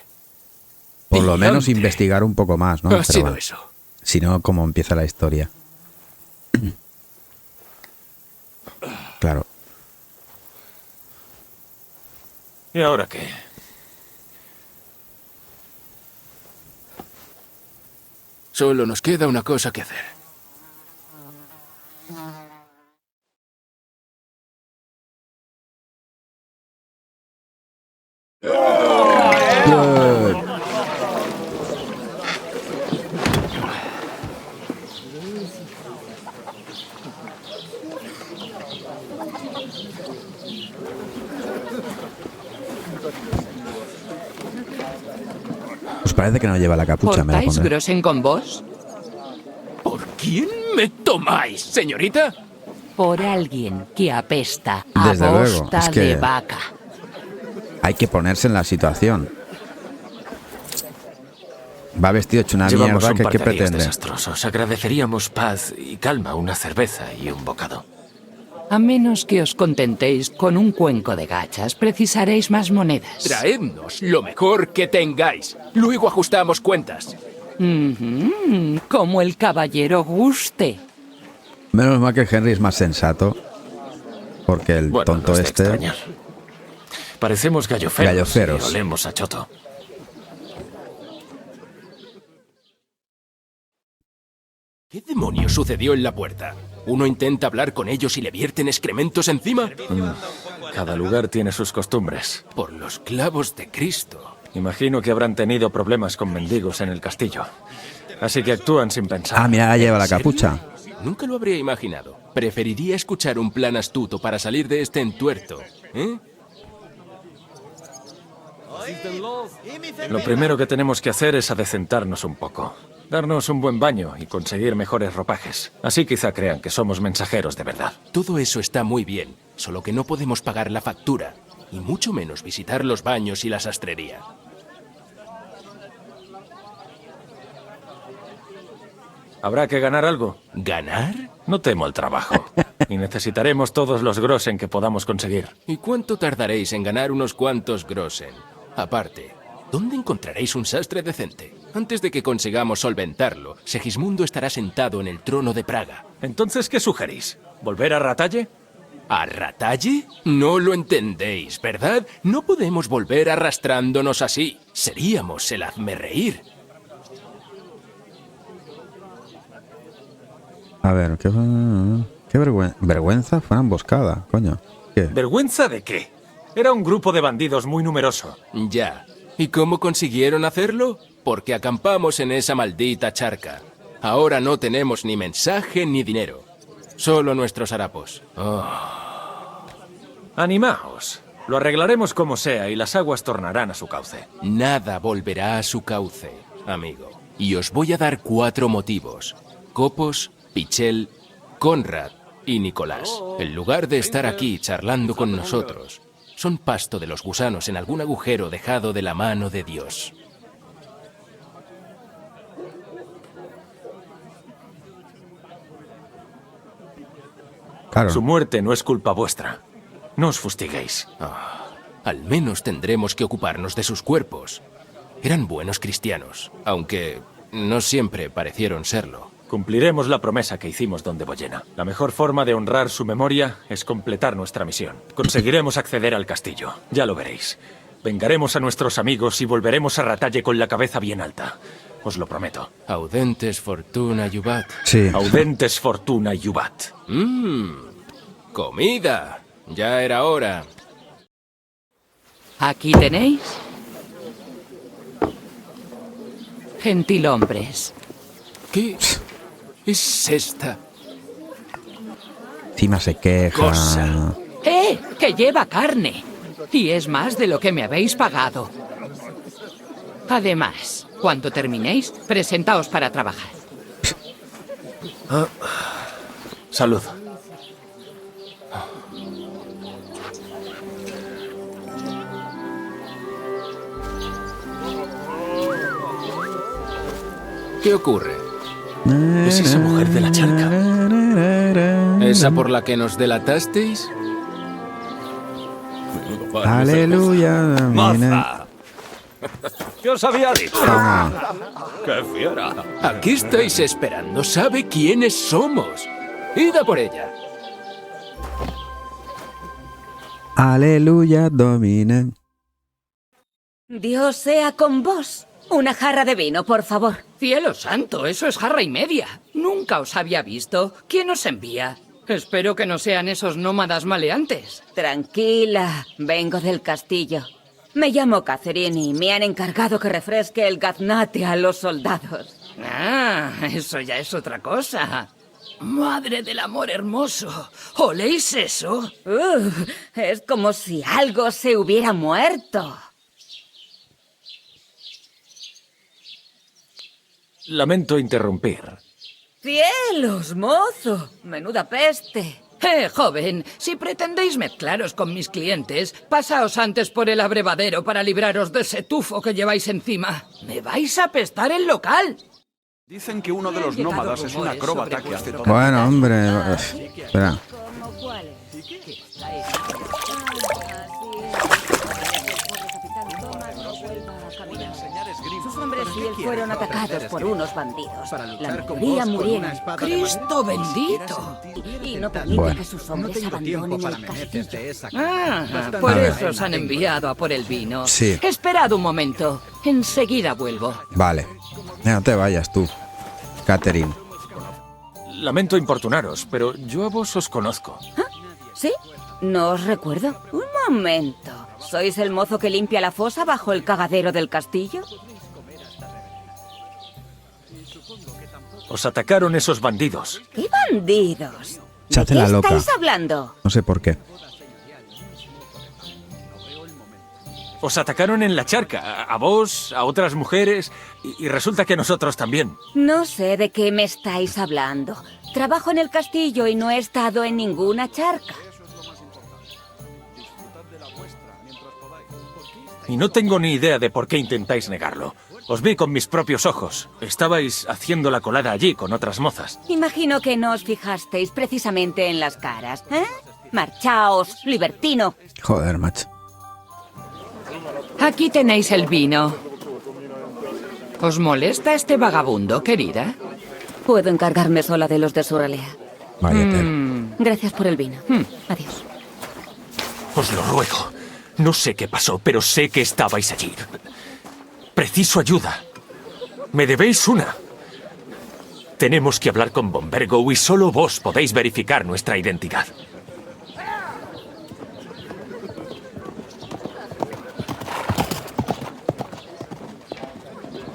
Por lo menos diantre investigar un poco más, ¿no? ha Pero sido bueno, eso? si no, ¿cómo empieza la historia? Claro. ¿Y ahora qué? Solo nos queda una cosa que hacer. Pues parece que no lleva la capucha, me la ¿Portáis pondré. Grosen con vos? ¿Por quién me tomáis, señorita? Por alguien que apesta a Desde luego, bosta es que- de vaca. Hay que ponerse en la situación. Va vestido hecho una Llevamos mierda, un que par ¿qué de días pretende? desastrosos. Agradeceríamos paz y calma, una cerveza y un bocado. A menos que os contentéis con un cuenco de gachas, precisaréis más monedas. Traednos lo mejor que tengáis. Luego ajustamos cuentas. Como el caballero guste. Menos mal que Henry es más sensato. Porque el Bueno, tonto no es de este... extrañar. Parecemos galloferos, Galloferos. y olemos a choto. ¿Qué demonios sucedió en la puerta? ¿Uno intenta hablar con ellos y le vierten excrementos encima? Cada lugar tiene sus costumbres. Por los clavos de Cristo. Imagino que habrán tenido problemas con mendigos en el castillo. Así que actúan sin pensar. Ah, mira, lleva la ¿En serio? capucha. Nunca lo habría imaginado. Preferiría escuchar un plan astuto para salir de este entuerto. ¿Eh? Lo primero que tenemos que hacer es adecentarnos un poco. Darnos un buen baño y conseguir mejores ropajes. Así quizá crean que somos mensajeros de verdad. Todo eso está muy bien, solo que no podemos pagar la factura. Y mucho menos visitar los baños y la sastrería. ¿Habrá que ganar algo? ¿Ganar? No temo el trabajo. y necesitaremos todos los grosen que podamos conseguir. ¿Y cuánto tardaréis en ganar unos cuantos grosen? Aparte, ¿dónde encontraréis un sastre decente? Antes de que consigamos solventarlo, Segismundo estará sentado en el trono de Praga. Entonces, ¿qué sugerís? ¿Volver a Ratalle? ¿A Ratalle? No lo entendéis, ¿verdad? No podemos volver arrastrándonos así. Seríamos el hazmerreír. A ver, qué vergüenza fue una emboscada, coño. ¿Qué? ¿Vergüenza de qué? Era un grupo de bandidos muy numeroso. Ya. ¿Y cómo consiguieron hacerlo? Porque acampamos en esa maldita charca. Ahora no tenemos ni mensaje ni dinero. Solo nuestros harapos. Oh. Animaos. Lo arreglaremos como sea y las aguas tornarán a su cauce. Nada volverá a su cauce, amigo. Y os voy a dar 4 motivos. Copos, Pichel, Conrad y Nicolás. En lugar de estar aquí charlando con nosotros, son pasto de los gusanos en algún agujero dejado de la mano de Dios. Claro. Su muerte no es culpa vuestra. No os fustiguéis. Al menos tendremos que ocuparnos de sus cuerpos. Eran buenos cristianos, aunque no siempre parecieron serlo. Cumpliremos la promesa que hicimos donde Boyena. La mejor forma de honrar su memoria es completar nuestra misión. Conseguiremos acceder al castillo, ya lo veréis. Vengaremos a nuestros amigos y volveremos a Ratalle con la cabeza bien alta. Os lo prometo. Audentes fortuna iubat. Sí. Audentes fortuna iubat. Comida. Ya era hora. Aquí tenéis. Gentilhombres. ¿Qué es esta Encima se queja. cosa? Que lleva carne. Y es más de lo que me habéis pagado. Además, cuando terminéis, presentaos para trabajar. Salud. ¿Qué ocurre? Es esa mujer de la charca. ¿Esa por la que nos delatasteis? Aleluya. ¡Moza! ¿Qué os había dicho? ¡Qué fiera! ¿A qué estáis esperando? ¿Sabe quiénes somos? ¡Id a por ella! Aleluya, domine. Dios sea con vos. Una jarra de vino, por favor. Cielo santo, eso es jarra y media. Nunca os había visto. ¿Quién os envía? Espero que no sean esos nómadas maleantes. Tranquila, vengo del castillo. Me llamo Catherine y me han encargado que refresque el gaznate a los soldados. Ah, eso ya es otra cosa. Madre del amor hermoso, ¿oléis eso? Es como si algo se hubiera muerto. Lamento interrumpir. ¡Cielos, mozo! ¡Menuda peste! Joven, si pretendéis mezclaros con mis clientes, pasaos antes por el abrevadero para libraros de ese tufo que lleváis encima. ¡Me vais a apestar el local! Dicen que uno de los nómadas es un acróbata que hace todo. Bueno, hombre. Espera. Sus hombres y él fueron atacados por unos bandidos. La mayoría murieron. ¡Cristo bendito! Y no permite que sus hombres abandonen el castillo. Por eso os han enviado a por el vino. Sí. Esperad un momento. Enseguida vuelvo. Vale. No te vayas tú, Catherine. Lamento importunaros, pero yo a vos os conozco. ¿Sí? No os recuerdo. Un momento. ¿Sois el mozo que limpia la fosa bajo el cagadero del castillo? Os atacaron esos bandidos. ¿Qué bandidos? Se hace ¿De la qué loca. estáis hablando? No sé por qué. Os atacaron en la charca, a vos, a otras mujeres, y resulta que a nosotros también. No sé de qué me estáis hablando. Trabajo en el castillo y no he estado en ninguna charca. Y no tengo ni idea de por qué intentáis negarlo. Os vi con mis propios ojos. Estabais haciendo la colada allí con otras mozas. Imagino que no os fijasteis precisamente en las caras, ¿eh? Marchaos, libertino. Joder, macho. Aquí tenéis el vino. ¿Os molesta este vagabundo, querida? Puedo encargarme sola de los de Suralea. Vaya tela. Gracias por el vino. Adiós. Os lo ruego. No sé qué pasó, pero sé que estabais allí. Preciso ayuda. Me debéis una. Tenemos que hablar con Von Bergow y solo vos podéis verificar nuestra identidad.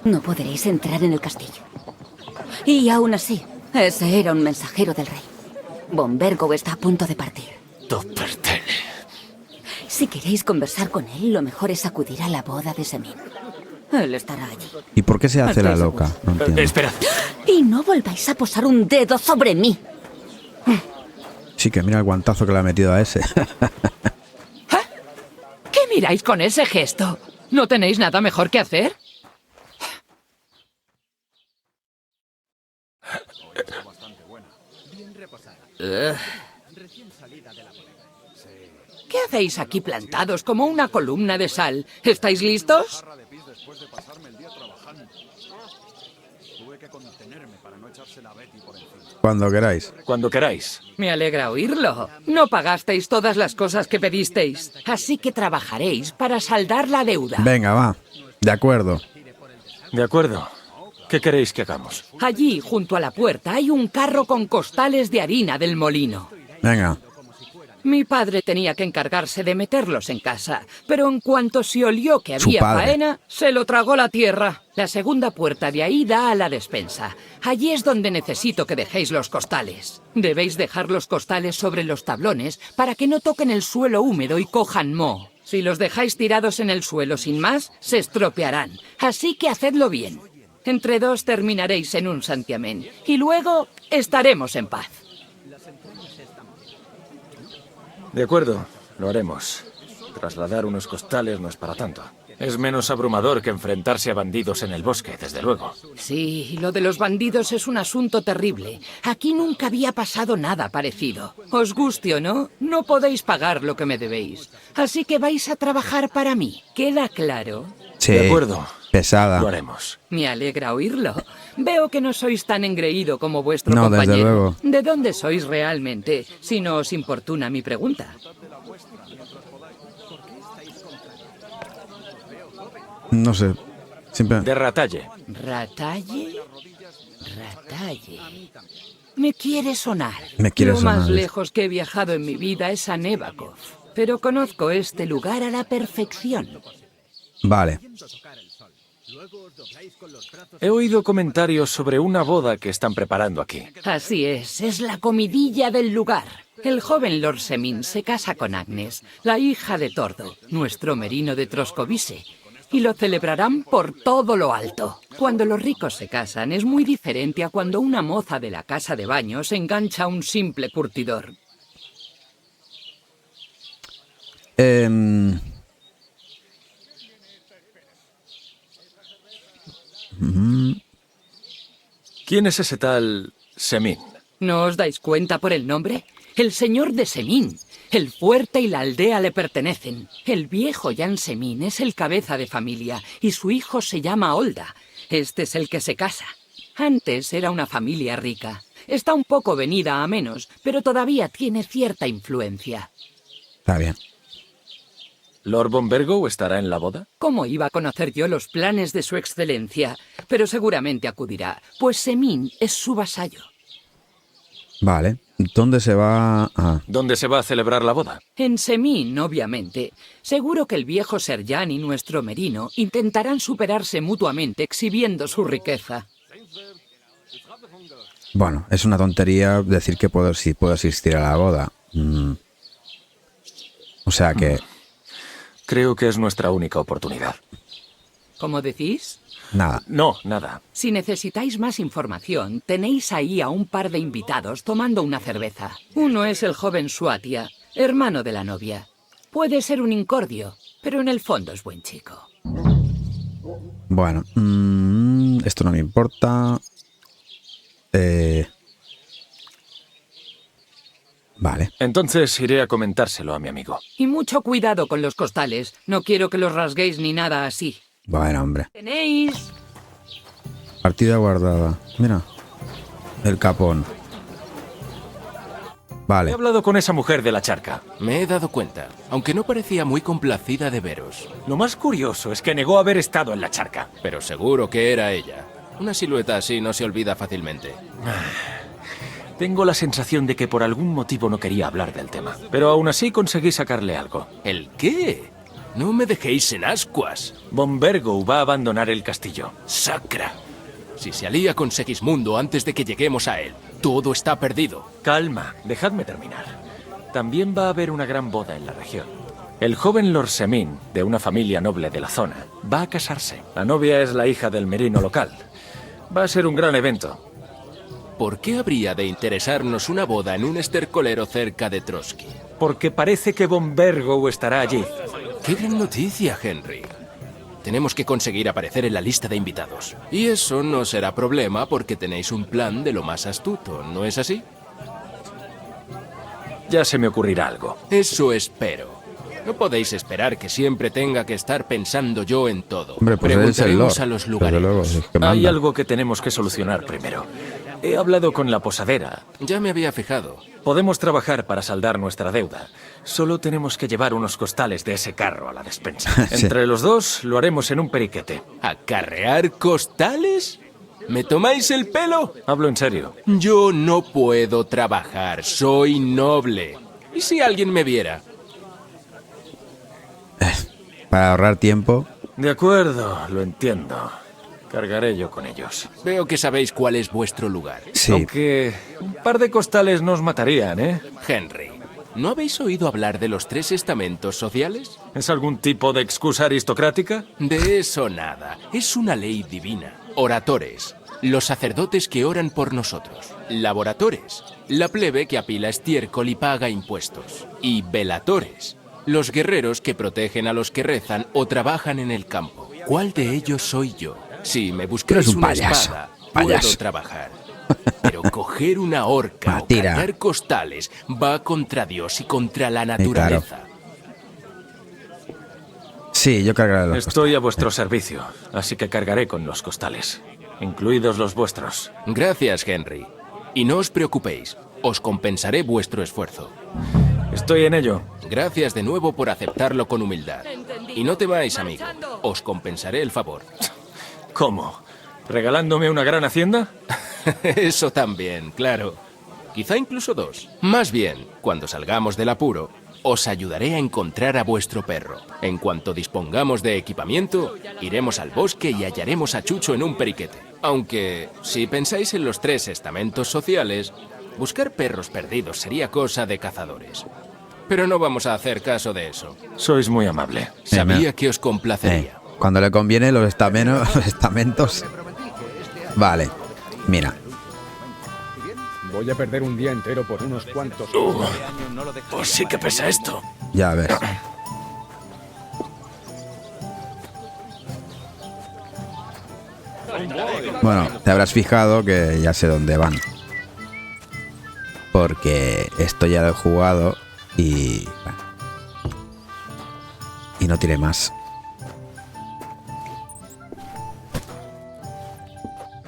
No podréis entrar en el castillo. Y aún así, ese era un mensajero del rey. Von Bergow está a punto de partir. Doppertene. Si queréis conversar con él, lo mejor es acudir a la boda de Semin. Él estará allí. ¿Y por qué se hace la loca? No entiendo. Esperad. Y no volváis a posar un dedo sobre mí. Sí, que mira el guantazo que le ha metido a ese. ¿Qué miráis con ese gesto? ¿No tenéis nada mejor que hacer? ¿Qué hacéis aquí plantados como una columna de sal? ¿Estáis listos? Cuando queráis. Cuando queráis. Me alegra oírlo. No pagasteis todas las cosas que pedisteis, así que trabajaréis para saldar la deuda. Venga, va. De acuerdo. De acuerdo. ¿Qué queréis que hagamos? Allí, junto a la puerta, hay un carro con costales de harina del molino. Venga. Mi padre tenía que encargarse de meterlos en casa, pero en cuanto se olió que había faena, se lo tragó la tierra. La segunda puerta de ahí da a la despensa. Allí es donde necesito que dejéis los costales. Debéis dejar los costales sobre los tablones para que no toquen el suelo húmedo y cojan moho. Si los dejáis tirados en el suelo sin más, se estropearán. Así que hacedlo bien. Entre dos terminaréis en un santiamén y luego estaremos en paz. De acuerdo, lo haremos. Trasladar unos costales no es para tanto. Es menos abrumador que enfrentarse a bandidos en el bosque, desde luego. Sí, lo de los bandidos es un asunto terrible. Aquí nunca había pasado nada parecido. Os guste o no, no podéis pagar lo que me debéis. Así que vais a trabajar para mí. ¿Queda claro? Sí. De acuerdo. Pesada. Lo haremos. Me alegra oírlo. Veo que no sois tan engreído como vuestro No, compañero. desde luego. ¿De dónde sois realmente? Si no os importuna mi pregunta. No sé. Siempre... De Ratalle. ¿Ratalle? Ratalle. Me quiere sonar. Me quiere Lo más sonar. lejos que he viajado en mi vida es a Nevakov. Pero conozco este lugar a la perfección. Vale. He oído comentarios sobre una boda que están preparando aquí. Así es la comidilla del lugar. El joven Lord Semin se casa con Agnes, la hija de Tordo, nuestro merino de Troscovice, y lo celebrarán por todo lo alto. Cuando los ricos se casan es muy diferente a cuando una moza de la casa de baño se engancha a un simple curtidor. ¿Quién es ese tal Semin? ¿No os dais cuenta por el nombre? El señor de Semin. El fuerte y la aldea le pertenecen. El viejo Jan Semin es el cabeza de familia y su hijo se llama Olda. Este es el que se casa. Antes era una familia rica. Está un poco venida a menos, pero todavía tiene cierta influencia. Está bien. ¿Lord Von Bergow estará en la boda? ¿Cómo iba a conocer yo los planes de su excelencia? Pero seguramente acudirá, pues Semin es su vasallo. Vale. ¿Dónde se va a...? ¿Dónde se va a celebrar la boda? En Semin, obviamente. Seguro que el viejo Serjan y nuestro merino intentarán superarse mutuamente exhibiendo su riqueza. Bueno, es una tontería decir que sí puedo asistir a la boda. O sea que... Creo que es nuestra única oportunidad. ¿Cómo decís? Nada. No, nada. Si necesitáis más información, tenéis ahí a un par de invitados tomando una cerveza. Uno es el joven Suatia, hermano de la novia. Puede ser un incordio, pero en el fondo es buen chico. Bueno, esto no me importa. Vale. Entonces iré a comentárselo a mi amigo. Y mucho cuidado con los costales. No quiero que los rasguéis ni nada así. Bueno, hombre. ¿Tenéis? Partida guardada. Mira. El capón. Vale. He hablado con esa mujer de la charca. Me he dado cuenta, aunque no parecía muy complacida de veros. Lo más curioso es que negó haber estado en la charca. Pero seguro que era ella. Una silueta así no se olvida fácilmente. Tengo la sensación de que por algún motivo no quería hablar del tema. Pero aún así conseguí sacarle algo. ¿El qué? No me dejéis en ascuas. Von Vergo va a abandonar el castillo. ¡Sacra! Si se alía con Segismundo antes de que lleguemos a él, todo está perdido. Calma, dejadme terminar. También va a haber una gran boda en la región. El joven Lord Semin, de una familia noble de la zona, va a casarse. La novia es la hija del merino local. Va a ser un gran evento. ¿Por qué habría de interesarnos una boda en un estercolero cerca de Trotsky? Porque parece que Von Vergo estará allí. ¡Qué gran noticia, Henry! Tenemos que conseguir aparecer en la lista de invitados. Y eso no será problema porque tenéis un plan de lo más astuto, ¿no es así? Ya se me ocurrirá algo. Eso espero. No podéis esperar que siempre tenga que estar pensando yo en todo. Hombre, pues preguntaremos a los lugareños. Hay algo que tenemos que solucionar primero. He hablado con la posadera. Ya me había fijado. Podemos trabajar para saldar nuestra deuda. Solo tenemos que llevar unos costales de ese carro a la despensa. Sí. Entre los dos lo haremos en un periquete. ¿Acarrear costales? ¿Me tomáis el pelo? Hablo en serio. Yo no puedo trabajar. Soy noble. ¿Y si alguien me viera? Para ahorrar tiempo. De acuerdo, lo entiendo. Cargaré yo con ellos. Veo que sabéis cuál es vuestro lugar. Sí. Aunque un par de costales nos matarían, ¿eh? Henry, ¿no habéis oído hablar de los 3 estamentos sociales? ¿Es algún tipo de excusa aristocrática? De eso nada. Es una ley divina. Oratores, los sacerdotes que oran por nosotros. Laboratores, la plebe que apila estiércol y paga impuestos. Y velatores, los guerreros que protegen a los que rezan o trabajan en el campo. ¿Cuál de ellos soy yo? Si me buscáis una espada, puedo trabajar. Pero coger una horca o cargar costales va contra Dios y contra la naturaleza. Claro. Sí, yo cargaré los Estoy a vuestro servicio, así que cargaré con los costales, incluidos los vuestros. Gracias, Henry. Y no os preocupéis, os compensaré vuestro esfuerzo. Estoy en ello. Gracias de nuevo por aceptarlo con humildad. Y no temáis, amigo, os compensaré el favor. ¿Cómo? ¿Regalándome una gran hacienda? Eso también, claro. Quizá incluso 2. Más bien, cuando salgamos del apuro, os ayudaré a encontrar a vuestro perro. En cuanto dispongamos de equipamiento, iremos al bosque y hallaremos a Chucho en un periquete. Aunque, si pensáis en los 3 estamentos sociales, buscar perros perdidos sería cosa de cazadores. Pero no vamos a hacer caso de eso. Sois muy amable. Sabía que os complacería. Cuando le conviene los estamentos. Vale, mira. Voy a perder un día entero por unos cuantos. Pues sí que pesa esto. Ya ves. Bueno, te habrás fijado que ya sé dónde van. Porque esto ya lo he jugado y... bueno, y no tiene más.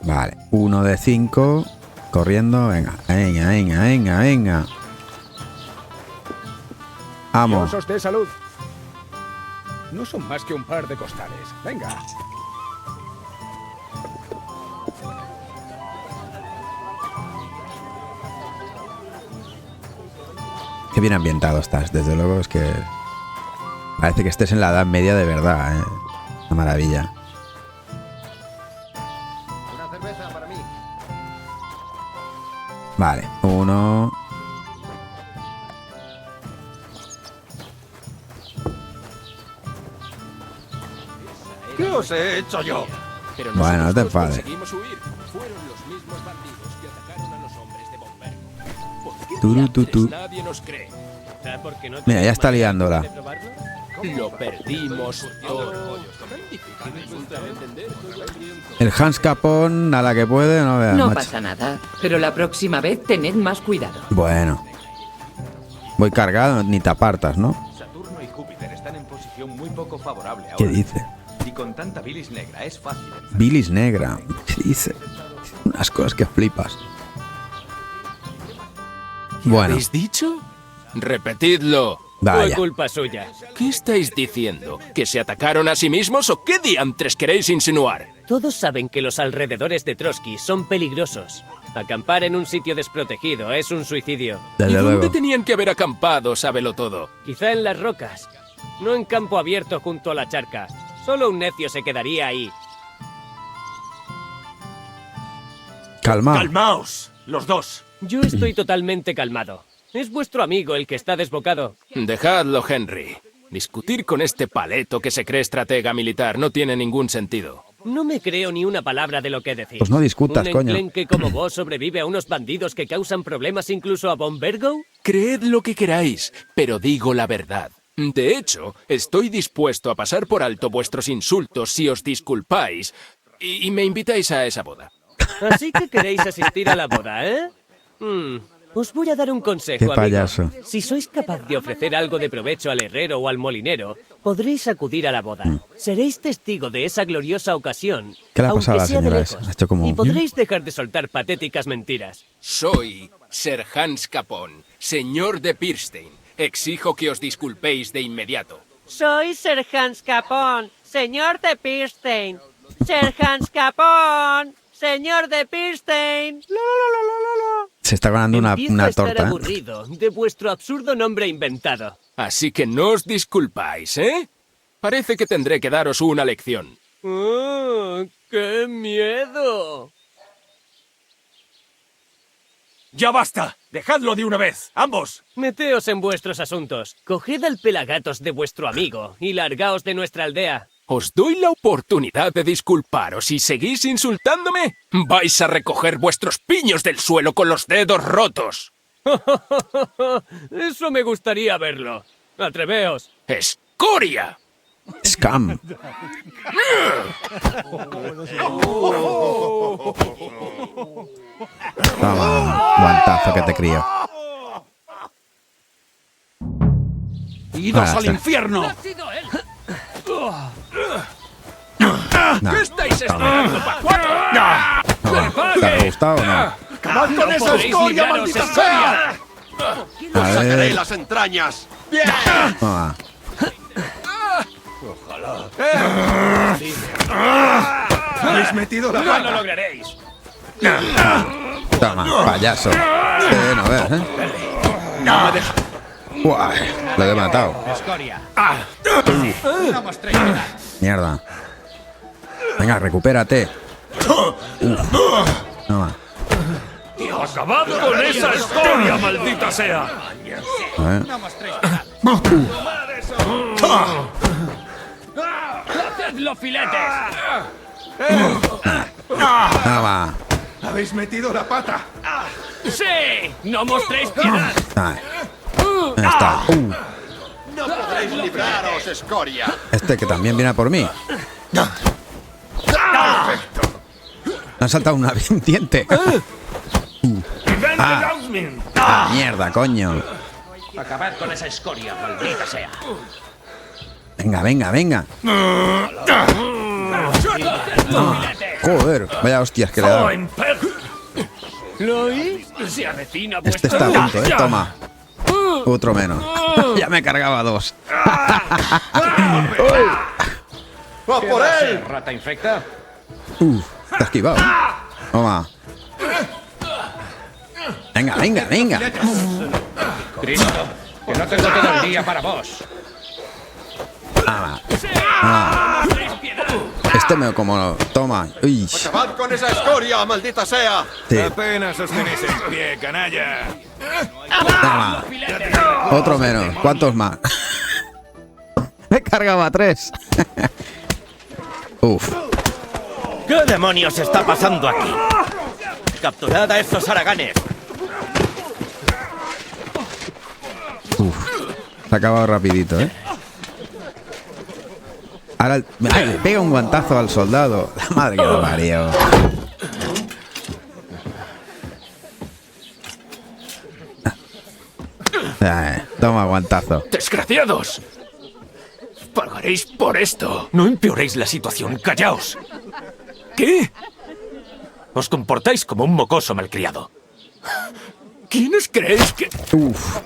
Vale, 1 de 5. Corriendo, venga, venga, venga, venga, venga. Vamos. Dios os dé salud. No son más que un par de costales. Venga. Qué bien ambientado estás, desde luego es que... parece que estés en la Edad Media de verdad, ¿eh? Una maravilla. Vale, 1. ¿Qué os he hecho yo? Pero bueno, no te enfades. Conseguimos huir. Fueron los mismos bandidos que atacaron a los hombres de Von Vergo. ¿Por qué Turu, tu, tu. nadie nos cree? Mira, ya está liándola. Lo perdimos todo. El Hans Capón, a la que puede, no veas, No macho. pasa nada, pero la próxima vez tened más cuidado. Bueno. Voy cargado, ni te apartas, ¿no? Saturno y Júpiter están en posición muy poco favorable ahora. ¿Qué dice? Y con tanta bilis negra es fácil. Bilis negra. ¿Qué dice? Unas cosas que flipas. Bueno, ¿Habéis dicho? Repetidlo. vaya. Culpa suya. ¿Qué estáis diciendo? ¿Que se atacaron a sí mismos o qué diantres queréis insinuar? Todos saben que los alrededores de Trotsky son peligrosos. Acampar en un sitio desprotegido es un suicidio. ¿Y Desde dónde luego. tenían que haber acampado, sábelo todo? Quizá en las rocas. No en campo abierto junto a la charca. Solo un necio se quedaría ahí. Calma. Calmaos, los dos. Yo estoy totalmente calmado. Es vuestro amigo el que está desbocado. Dejadlo, Henry. Discutir con este paleto que se cree estratega militar no tiene ningún sentido. No me creo ni una palabra de lo que decís. Pues no discutas, ¿Un coño. enclenque como vos sobrevive a unos bandidos que causan problemas incluso a Von Bergow? Creed lo que queráis, pero digo la verdad. De hecho, estoy dispuesto a pasar por alto vuestros insultos si os disculpáis y me invitáis a esa boda. Así que queréis asistir a la boda, ¿eh? Os voy a dar un consejo, Qué amigo. payaso. Si sois capaz de ofrecer algo de provecho al herrero o al molinero, podréis acudir a la boda. Seréis testigo de esa gloriosa ocasión. ¿Qué le ha aunque pasado a la sea de señora lejos, esa? Ha hecho como- Y podréis dejar de soltar patéticas mentiras. Soy Sir Hans Capón, señor de Pirstein. Exijo que os disculpéis de inmediato. Soy Sir Hans Capón, señor de Pirstein. Sir Hans Capón, señor de Pirstein. Se está ganando Empiezo una a estar torta. ¿eh? aburrido de vuestro absurdo nombre inventado. Así que no os disculpáis, ¿eh? Parece que tendré que daros una lección. ¡Oh, qué miedo! ¡Ya basta! ¡Dejadlo de una vez! ¡Ambos! Meteos en vuestros asuntos. Coged al pelagatos de vuestro amigo y largaos de nuestra aldea. Os doy la oportunidad de disculparos y seguís insultándome. Vais a recoger vuestros piños del suelo con los dedos rotos. Eso me gustaría verlo. Atreveos. ¡Escoria! Scam. Toma, guantazo que te crío. ¡Idos Ah, al está. infierno! No. ¿Qué estáis esperando, Pascual? ¿Te ha gustado o no? ¡Acabad con esa podéis escoria, libraros, maldita escoria! sea! A ver. las entrañas! Toma. ¡Habéis metido la ¡No lo lograréis! Toma, payaso. No ves, ¿eh? Guau, lo he matado. ¡Escoria! No mostréis piedad. Mierda. Venga, recupérate. Toma. ¡Acabad con esa escoria, maldita sea! A ver. No mostréis piedad. ¡Hacedlo filetes! Toma. ¡Habéis metido la pata! ¡Sí! ¡No mostréis piedad! Ahí. Ahí está. ¡No podréis libraros, escoria! Este que también viene a por mí. Me han saltado una diente. Mierda, coño. Acabad con esa escoria, maldita sea. Venga, venga, venga. Joder, vaya hostias que le he dado. ¿Lo oís? Se avecina vuestro... Este está a punto, toma. Otro menos. Ya me cargaba dos. ¡Va por él! Rata infecta. Te has esquivado. Toma. Venga, venga, venga. Cristo, que no tengo todo el día para vos. Toma. Ah. Este me como... Toma. Uy. ¡Acabad con esa escoria, maldita sea! Sí. Apenas os tenéis en pie, canalla. Toma. Otro menos. ¿Cuántos más? Me cargaba 3. Uf. ¿Qué demonios está pasando aquí? ¡Capturad a esos haraganes! Uf. Se ha acabado rapidito, ¿eh? Ahora le pega un guantazo al soldado. La madre que lo parió. Toma, guantazo. ¡Desgraciados! ¡Pagaréis por esto! No empeoréis la situación, callaos. ¿Qué? Os comportáis como un mocoso malcriado. ¿Quiénes creéis que...? Uf.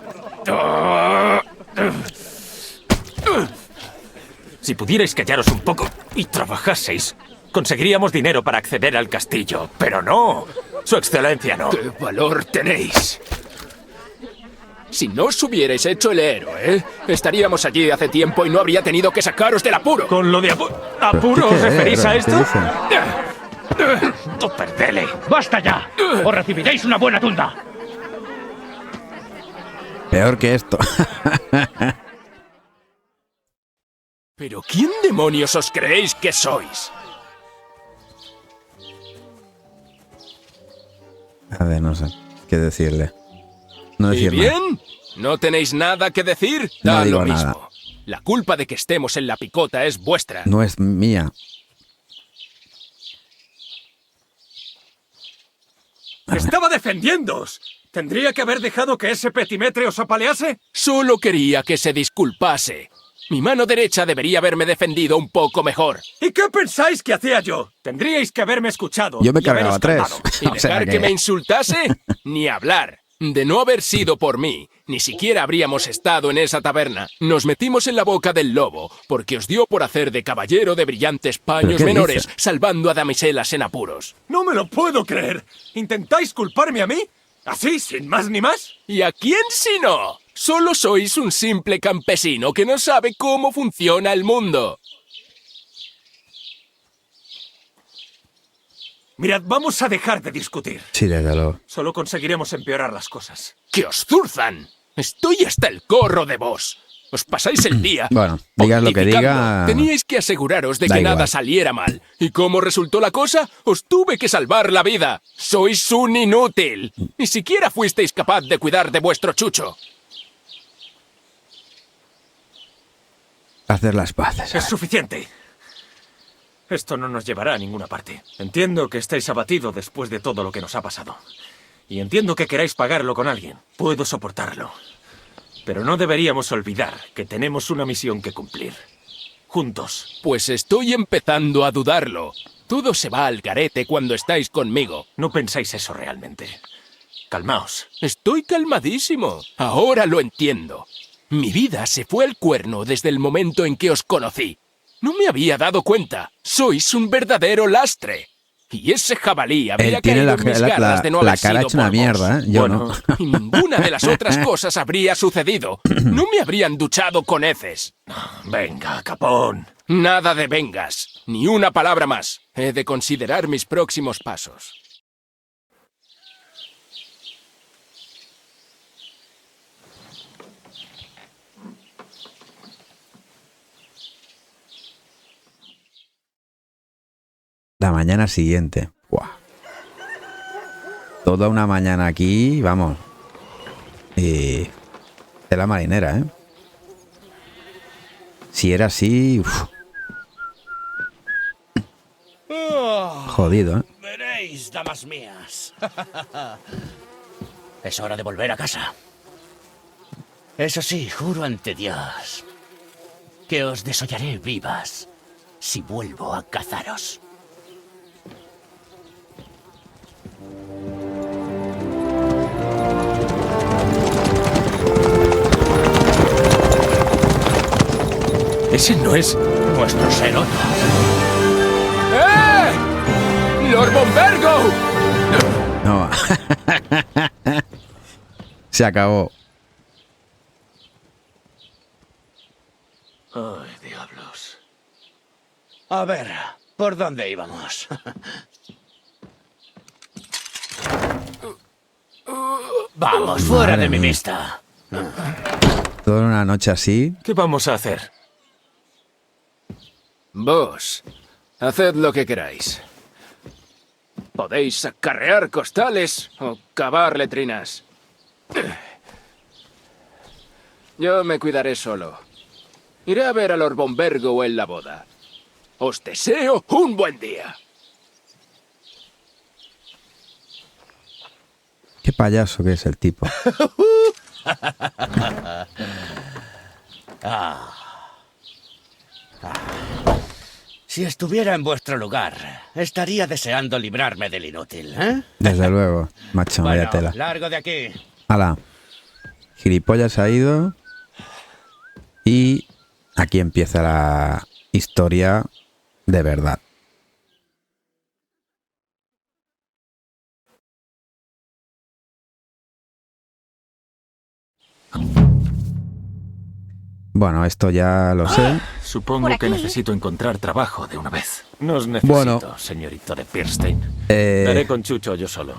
Si pudierais callaros un poco y trabajaseis, conseguiríamos dinero para acceder al castillo. Pero no, su excelencia no. ¡Qué valor tenéis! Si no os hubierais hecho el héroe, estaríamos allí hace tiempo y no habría tenido que sacaros del apuro. ¿Con lo de apuro os referís a esto? ¡Perdele! ¡Basta ya! ¡O recibiréis una buena tunda! Peor que esto. ¿Pero quién demonios os creéis que sois? A ver, no sé qué decirle. No ¿Y decir bien? ¿No tenéis nada que decir? No Da digo lo mismo. nada. La culpa de que estemos en la picota es vuestra. No es mía. ¡Estaba defendiéndoos! ¿Tendría que haber dejado que ese petimetre os apalease? Solo quería que se disculpase. Mi mano derecha debería haberme defendido un poco mejor. ¿Y qué pensáis que hacía yo? Tendríais que haberme escuchado. Yo me y cargaba haberos 3. calmado. ¿Y dejar que me insultase? Ni hablar. De no haber sido por mí, ni siquiera habríamos estado en esa taberna. Nos metimos en la boca del lobo, porque os dio por hacer de caballero de brillantes paños qué menores, dice? salvando a damiselas en apuros. ¡No me lo puedo creer! ¿Intentáis culparme a mí? ¿Así, sin más ni más? ¿Y a quién si no? Solo sois un simple campesino que no sabe cómo funciona el mundo. Mirad, vamos a dejar de discutir. Sí, desde luego. Solo conseguiremos empeorar las cosas. ¡Que os zurzan! Estoy hasta el corro de vos. Os pasáis el día. Bueno, digas lo que pontificando. diga. Teníais que aseguraros de Da que igual. nada saliera mal. ¿Y cómo resultó la cosa? Os tuve que salvar la vida. Sois un inútil. Ni siquiera fuisteis capaz de cuidar de vuestro chucho. Hacer las paces. Es suficiente. Esto no nos llevará a ninguna parte. Entiendo que estáis abatido después de todo lo que nos ha pasado. Y entiendo que queráis pagarlo con alguien. Puedo soportarlo. Pero no deberíamos olvidar que tenemos una misión que cumplir. Juntos. Pues estoy empezando a dudarlo. Todo se va al garete cuando estáis conmigo. No pensáis eso realmente. Calmaos. Estoy calmadísimo. Ahora lo entiendo. Mi vida se fue al cuerno desde el momento en que os conocí. No me había dado cuenta. Sois un verdadero lastre. Y ese jabalí habría Él tiene caído en mis garras de no la haber cara sido hecha una por vos. mierda, ¿eh? Yo Bueno. no. Y ninguna de las otras cosas habría sucedido. No me habrían duchado con heces. Venga, Capón. Nada de vengas. Ni una palabra más. He de considerar mis próximos pasos. La mañana siguiente. ¡Buah! Toda una mañana aquí, vamos. Y... de la marinera, ¿eh? Si era así... uf. Jodido, ¿eh? Veréis, damas mías. Es hora de volver a casa. Eso sí, juro ante Dios que os desollaré vivas si vuelvo a cazaros. Ese no es Vuestro Seroto. ¡Eh! ¡Lord Bombergo! No. Se acabó. Ay, diablos. A ver, ¿por dónde íbamos? Vamos, fuera Madre de mi mía. vista. Toda una noche así. ¿Qué vamos a hacer? Vos, haced lo que queráis. Podéis acarrear costales o cavar letrinas. Yo me cuidaré solo. Iré a ver a Lord Bombergo en la boda. Os deseo un buen día. Qué payaso que es el tipo. Si estuviera en vuestro lugar, estaría deseando librarme del inútil, ¿eh? Desde luego, macho, vaya tela. Largo de aquí. Hala. Gilipollas ha ido. Y aquí empieza la historia de verdad. Bueno, esto ya lo sé. Supongo que necesito encontrar trabajo de una vez. No os necesito, Bueno. señorito de Pirstein. Daré con Chucho yo solo.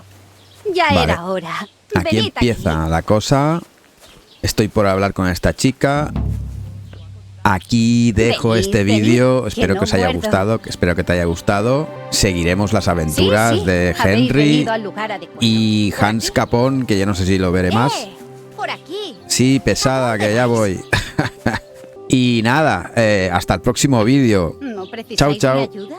Ya Vale. era hora. Aquí Venid empieza la cosa. Estoy por hablar con esta chica. Aquí dejo Venid, este venid, vídeo. que Espero no que os haya muerdo. gustado. Espero que te haya gustado. Seguiremos las aventuras Sí, de habéis Henry venido al lugar adecuado. y Hans Capón, que yo no sé si lo veré más. Por aquí. Sí, pesada, que ya voy. Y nada, hasta el próximo vídeo. ¿No precisáis Chao, mi chao. ayuda?